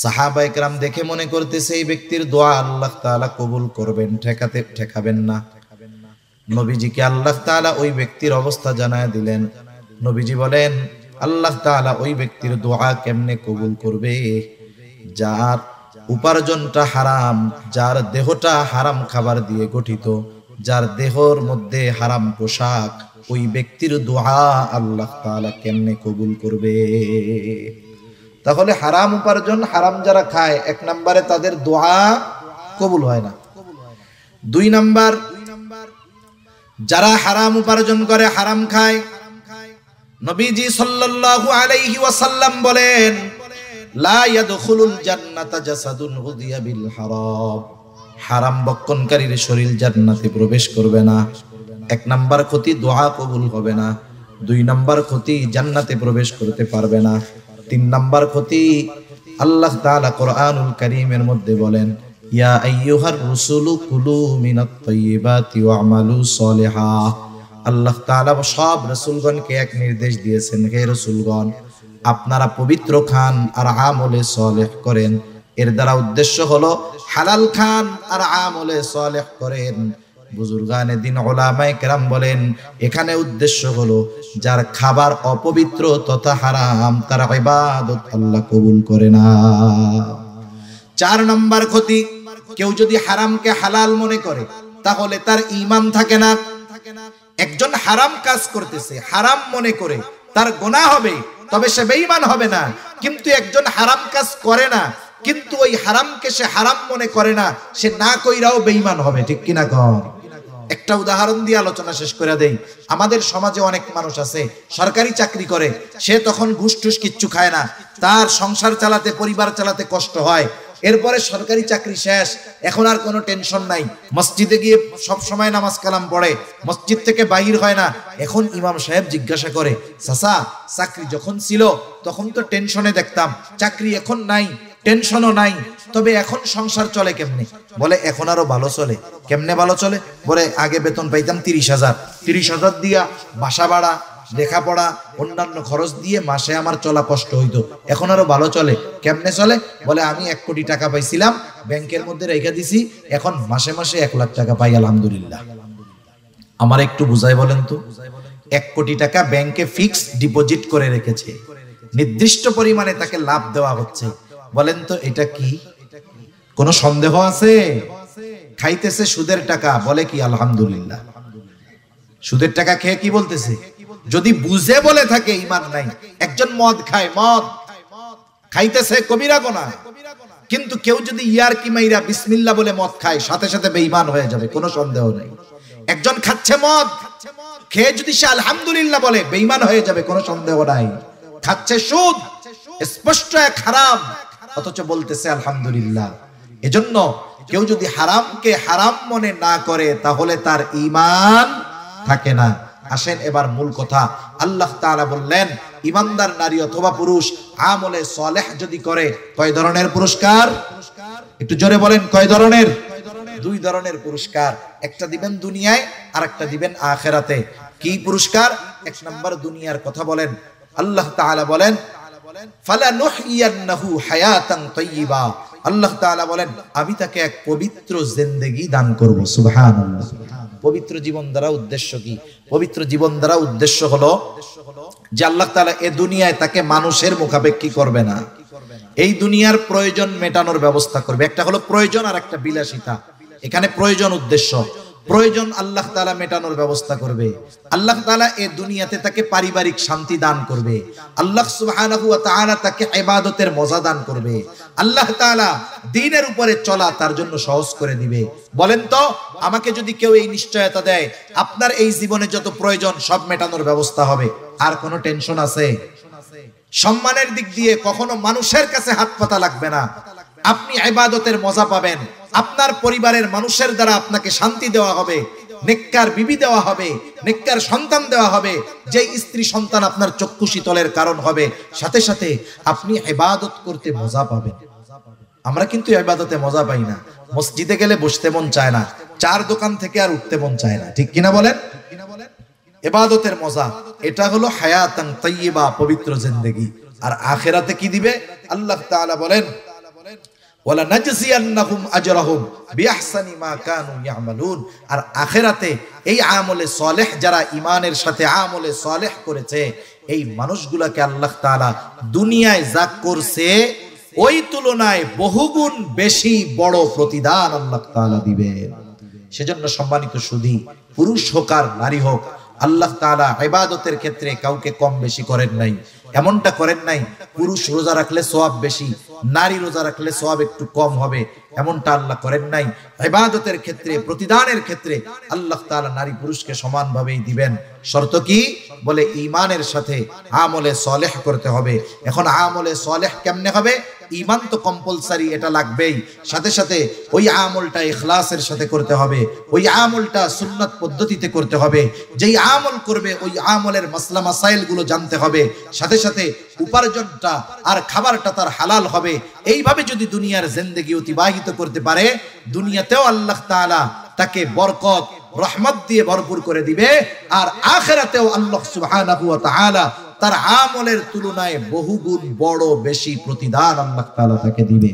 সাহাবায়ে কেরাম দেখে মনে করতেছে এই ব্যক্তির দোয়া আল্লাহ তাআলা কবুল করবেন, ঠেকাবেন না। নবীজিকে আল্লাহ তাআলা ওই ব্যক্তির অবস্থা জানায় দিলেন। নবীজি বলেন, আল্লাহ তাআলা ওই ব্যক্তির দোয়া কেমনে কবুল করবে? যার উপার্জনটা হারাম, যার দেহটা হারাম খাবার দিয়ে গঠিত, যার দেহর মধ্যে হারাম পোশাক, ওই ব্যক্তির দোয়া আল্লাহ তাআলা কেমনে কবুল করবে? তাহলে হারাম উপার্জন, হারাম যারা খায়, 1 নম্বরে তাদের দোয়া কবুল হয় না। 2 নাম্বার, যারা হারাম উপার্জন করে, হারাম খায়, নবীজি সাল্লাল্লাহু আলাইহি ওয়াসাল্লাম বলেন, লা ইয়াদখুলুল জান্নাতা জাসাদুন হুদিয়া বিল হারাম। হারাম বক্ষণকারীর শরীর জান্নাতে প্রবেশ করবে না। 1 নাম্বার ক্ষতি, দোয়া কবুল হবে না। 2 নাম্বার ক্ষতি, জান্নাতে প্রবেশ করতে পারবে না। 3 নাম্বার ক্ষতি, আল্লাহ তাআলা কোরআনুল কারীমের মধ্যে বলেন, ইয়া আইয়ুহার রাসূলু কুলু মিনাত তাইয়্যিবাতি ওয়া'মালু সলিহা। আল্লাহ তাআলা সব রাসূলগণকে এক নির্দেশ দিয়েছেন, হে রাসূলগণ, আপনারা পবিত্র খান আর আমলে সালেহ করেন। এর দ্বারা উদ্দেশ্য হলো হালাল খান আর আমলে সালেহ করেন। বুজুর্গানে দিন উলামায়ে কেরাম বলেন, এখানে উদ্দেশ্য হলো যার খাবার অপবিত্র তথা হারাম, তার ইবাদত আল্লাহ কবুল করে না। 4 নম্বর ক্ষতি, কেউ যদি হারামকে হালাল মনে করে তাহলে তার ঈমান থাকে না। একজন হারাম কাজ করতেছে, হারাম মনে করে, তার গুনাহ হবে, তবে সে বেঈমান হবে না। কিন্তু একজন হারাম কাজ করে না, কিন্তু ওই হারামকে সে হারাম মনে করে না, সে না কইরাও বেঈমান হবে, ঠিক কিনা কন? একটা উদাহরণ দিয়ে আলোচনা শেষ করে দেই। আমাদের সমাজে অনেক মানুষ আছে সরকারি চাকরি করে, সে তখন ঘুষ টুস কিচ্ছু খায় না, তার সংসার চালাতে, পরিবার চালাতে কষ্ট হয়। এরপরে সরকারি চাকরি শেষ, এখন আর কোনো টেনশন নাই, মসজিদে গিয়ে সব সময় নামাজ কালাম পড়ে, মসজিদ থেকে বাহির হয় না। এখন ইমাম সাহেব জিজ্ঞাসা করে, চাচা চাকরি যখন ছিল তখন তো টেনশনে দেখতাম, চাকরি এখন নাই, টেনশনও নাই, তবে এখন সংসার চলে কেমনে? বলে এখন আরো ভালো চলে। কেমনে ভালো চলে? বলে আগে বেতন পাইতাম 30,000, 30,000 দিয়া বাসা ভাড়া, লেখাপড়া অন্যান্য খরচ দিয়ে মাসে আমার চলা কষ্ট হইতো, এখন আরো ভালো চলে। কেমনে চলে? বলে আমি 1 কোটি টাকা পাইছিলাম, ব্যাংকের মধ্যে রেখে দিছি, এখন মাসে মাসে 1 লাখ টাকা পাই, আলহামদুলিল্লাহ। আমার একটু বুঝাই বলেন তো, 1 কোটি টাকা ব্যাংকে ফিক্সড ডিপোজিট করে রেখেছে, নির্দিষ্ট পরিমাণে তাকে লাভ দেওয়া হচ্ছে। বলেন তো এটা কি? কোনো সন্দেহ আছে? খাইতেছে সুদের টাকা, বলে কি আলহামদুলিল্লাহ। সুদের টাকা খেয়ে কি বলতেছে? যদি বুঝে বলে থাকে ঈমান নাই। একজন মদ খায়, মদ খাইতেছে কবিরা গুনাহ, কিন্তু কেউ যদি ইয়ারকি মাইরা বিসমিল্লাহ বলে মদ খায়, সাথে সাথে বেঈমান হয়ে যাবে, কোনো সন্দেহ নেই। একজন খাচ্ছে মদ, খেয়ে যদি সে আলহামদুলিল্লাহ বলে, বেঈমান হয়ে যাবে, কোনো সন্দেহ নাই। খাচ্ছে সুদ, স্পষ্ট এক হারাম, অথচ বলতেছে আলহামদুলিল্লাহ। এজন্য কেউ যদি হারামকে হারাম মনে না করে, তাহলে তার ঈমান থাকে না। আসেন এবার মূল কথা। আল্লাহ তাআলা বললেন, ঈমানদার নারী অথবা পুরুষ আমলে সালেহ যদি করে, কয় ধরনের পুরস্কার? একটু জোরে বলেন, কয় ধরনের? 2 ধরনের পুরস্কার। একটা দিবেন দুনিয়ায়, আর একটা দিবেন আখিরাতে। কি পুরস্কার? 1 নাম্বার দুনিয়ার কথা বলেন। আল্লাহ তাআলা বলেন, ফালানুহইয়ান্নাহু হায়াতান তাইয়্যিবা। আল্লাহ তাআলা বলেন, আমি তাকে এক পবিত্র জিন্দেগি দান করব। সুবহানাল্লাহ। পবিত্র জীবন দ্বারা উদ্দেশ্য কি? পবিত্র জীবন দ্বারা উদ্দেশ্য হলো যে আল্লাহ তাআলা এই দুনিয়ায় তাকে মানুষের মুখাপেক্ষী করবে না, এই দুনিয়ার প্রয়োজন মেটানোর ব্যবস্থা করবে। একটা হলো প্রয়োজন, আর একটা বিলাসিতা। এখানে প্রয়োজন উদ্দেশ্য, প্রয়োজন আল্লাহ তাআলা মেটানোর ব্যবস্থা করবে। আল্লাহ তাআলা এই দুনিয়াতে তাকে পারিবারিক শান্তি দান করবে। আল্লাহ সুবহানাহু ওয়া তাআলা তাকে ইবাদতের মজা দান করবে। আল্লাহ তাআলা দ্বীনের উপরে চলা তার জন্য সহজ করে দিবে। বলেন তো, আমাকে যদি কেউ এই নিশ্চয়তা দেয়, আপনার এই জীবনে যত প্রয়োজন সব মেটানোর ব্যবস্থা হবে, আর কোনো টেনশন আছে? সম্মানের দিক দিয়ে কখনো মানুষের কাছে হাত পাতা লাগবে না, আপনি ইবাদতের মজা পাবেন। আপনার পরিবারের মানুষের দ্বারা আপনাকে শান্তি দেওয়া হবে, নেককার বিবি দেওয়া হবে, নেককার সন্তান দেওয়া হবে, যে স্ত্রী সন্তান আপনার চক্ষু শীতলের কারণ হবে। সাথে সাথে আপনি ইবাদত করতে মজা পাবেন। আমরা কিন্তু ইবাদতে মজা পাই না। মসজিদে গেলে বসতে মন চায় না, চার দোকান থেকে আর উঠতে মন চায় না, ঠিক কিনা বলেন? ইবাদতের মজা, এটা হলো হায়াতান তাইয়্যিবা, পবিত্র জিন্দেগি। আর আখিরাতে কি দিবে? আল্লাহ তাআলা বলেন, ওয়ালা নাজজিয়ান্নাহুম আজরাহুম বিআহসানি মা কানু ইয়ামালুন। আর আখিরাতে এই আমলে সালেহ যারা ঈমানের সাথে আমলে সালেহ করেছে, এই মানুষগুলোকে আল্লাহ তাআলা দুনিয়ায় যা করছে ওই তুলনায় বহুগুণ বেশি বড় প্রতিদান আল্লাহ তাআলা দিবেন। সেজন্য সম্মানিত সুধী, পুরুষ হোক আর নারী হোক, আল্লাহ তাআলা ইবাদতের ক্ষেত্রে কাউকে কম বেশি করেন নাই। এমনটা করেন নাই পুরুষ রোজা রাখলে সওয়াব বেশি, নারী রোজা রাখলে সওয়াব একটু কম হবে, এমনটা আল্লাহ করেন নাই। ইবাদতের ক্ষেত্রে, প্রতিদানের ক্ষেত্রে আল্লাহ তাআলা নারী পুরুষকে সমানভাবেই দিবেন। শর্ত কি? বলে ঈমানের সাথে আমলে সালেহ করতে হবে। এখন আমলে সালেহ কেমনে হবে? ঈমান তো কম্পালসারি, এটা লাগবেই। সাথে সাথে ওই আমলটা ইখলাসের সাথে করতে হবে, ওই আমলটা সুন্নাত পদ্ধতিতে করতে হবে। যেই আমল করবে ওই আমলের মাসলা মাসাইল গুলো জানতে হবে। সাথে সাথে উপার্জনটা আর খাবারটা তার হালাল হবে। এইভাবে যদি দুনিয়ার জিন্দেগি অতিবাহিত করতে পারে, দুনিয়াতেও আল্লাহ তাআলা তাকে বরকত রহমত দিয়ে ভরপুর করে দিবে, আর আখিরাতেও আল্লাহ সুবহানাহু ওয়া তাআলা তার আমলের তুলনায় বহুগুণ বড় বেশি প্রতিদান আল্লাহ তাআলা তাকে দিবে।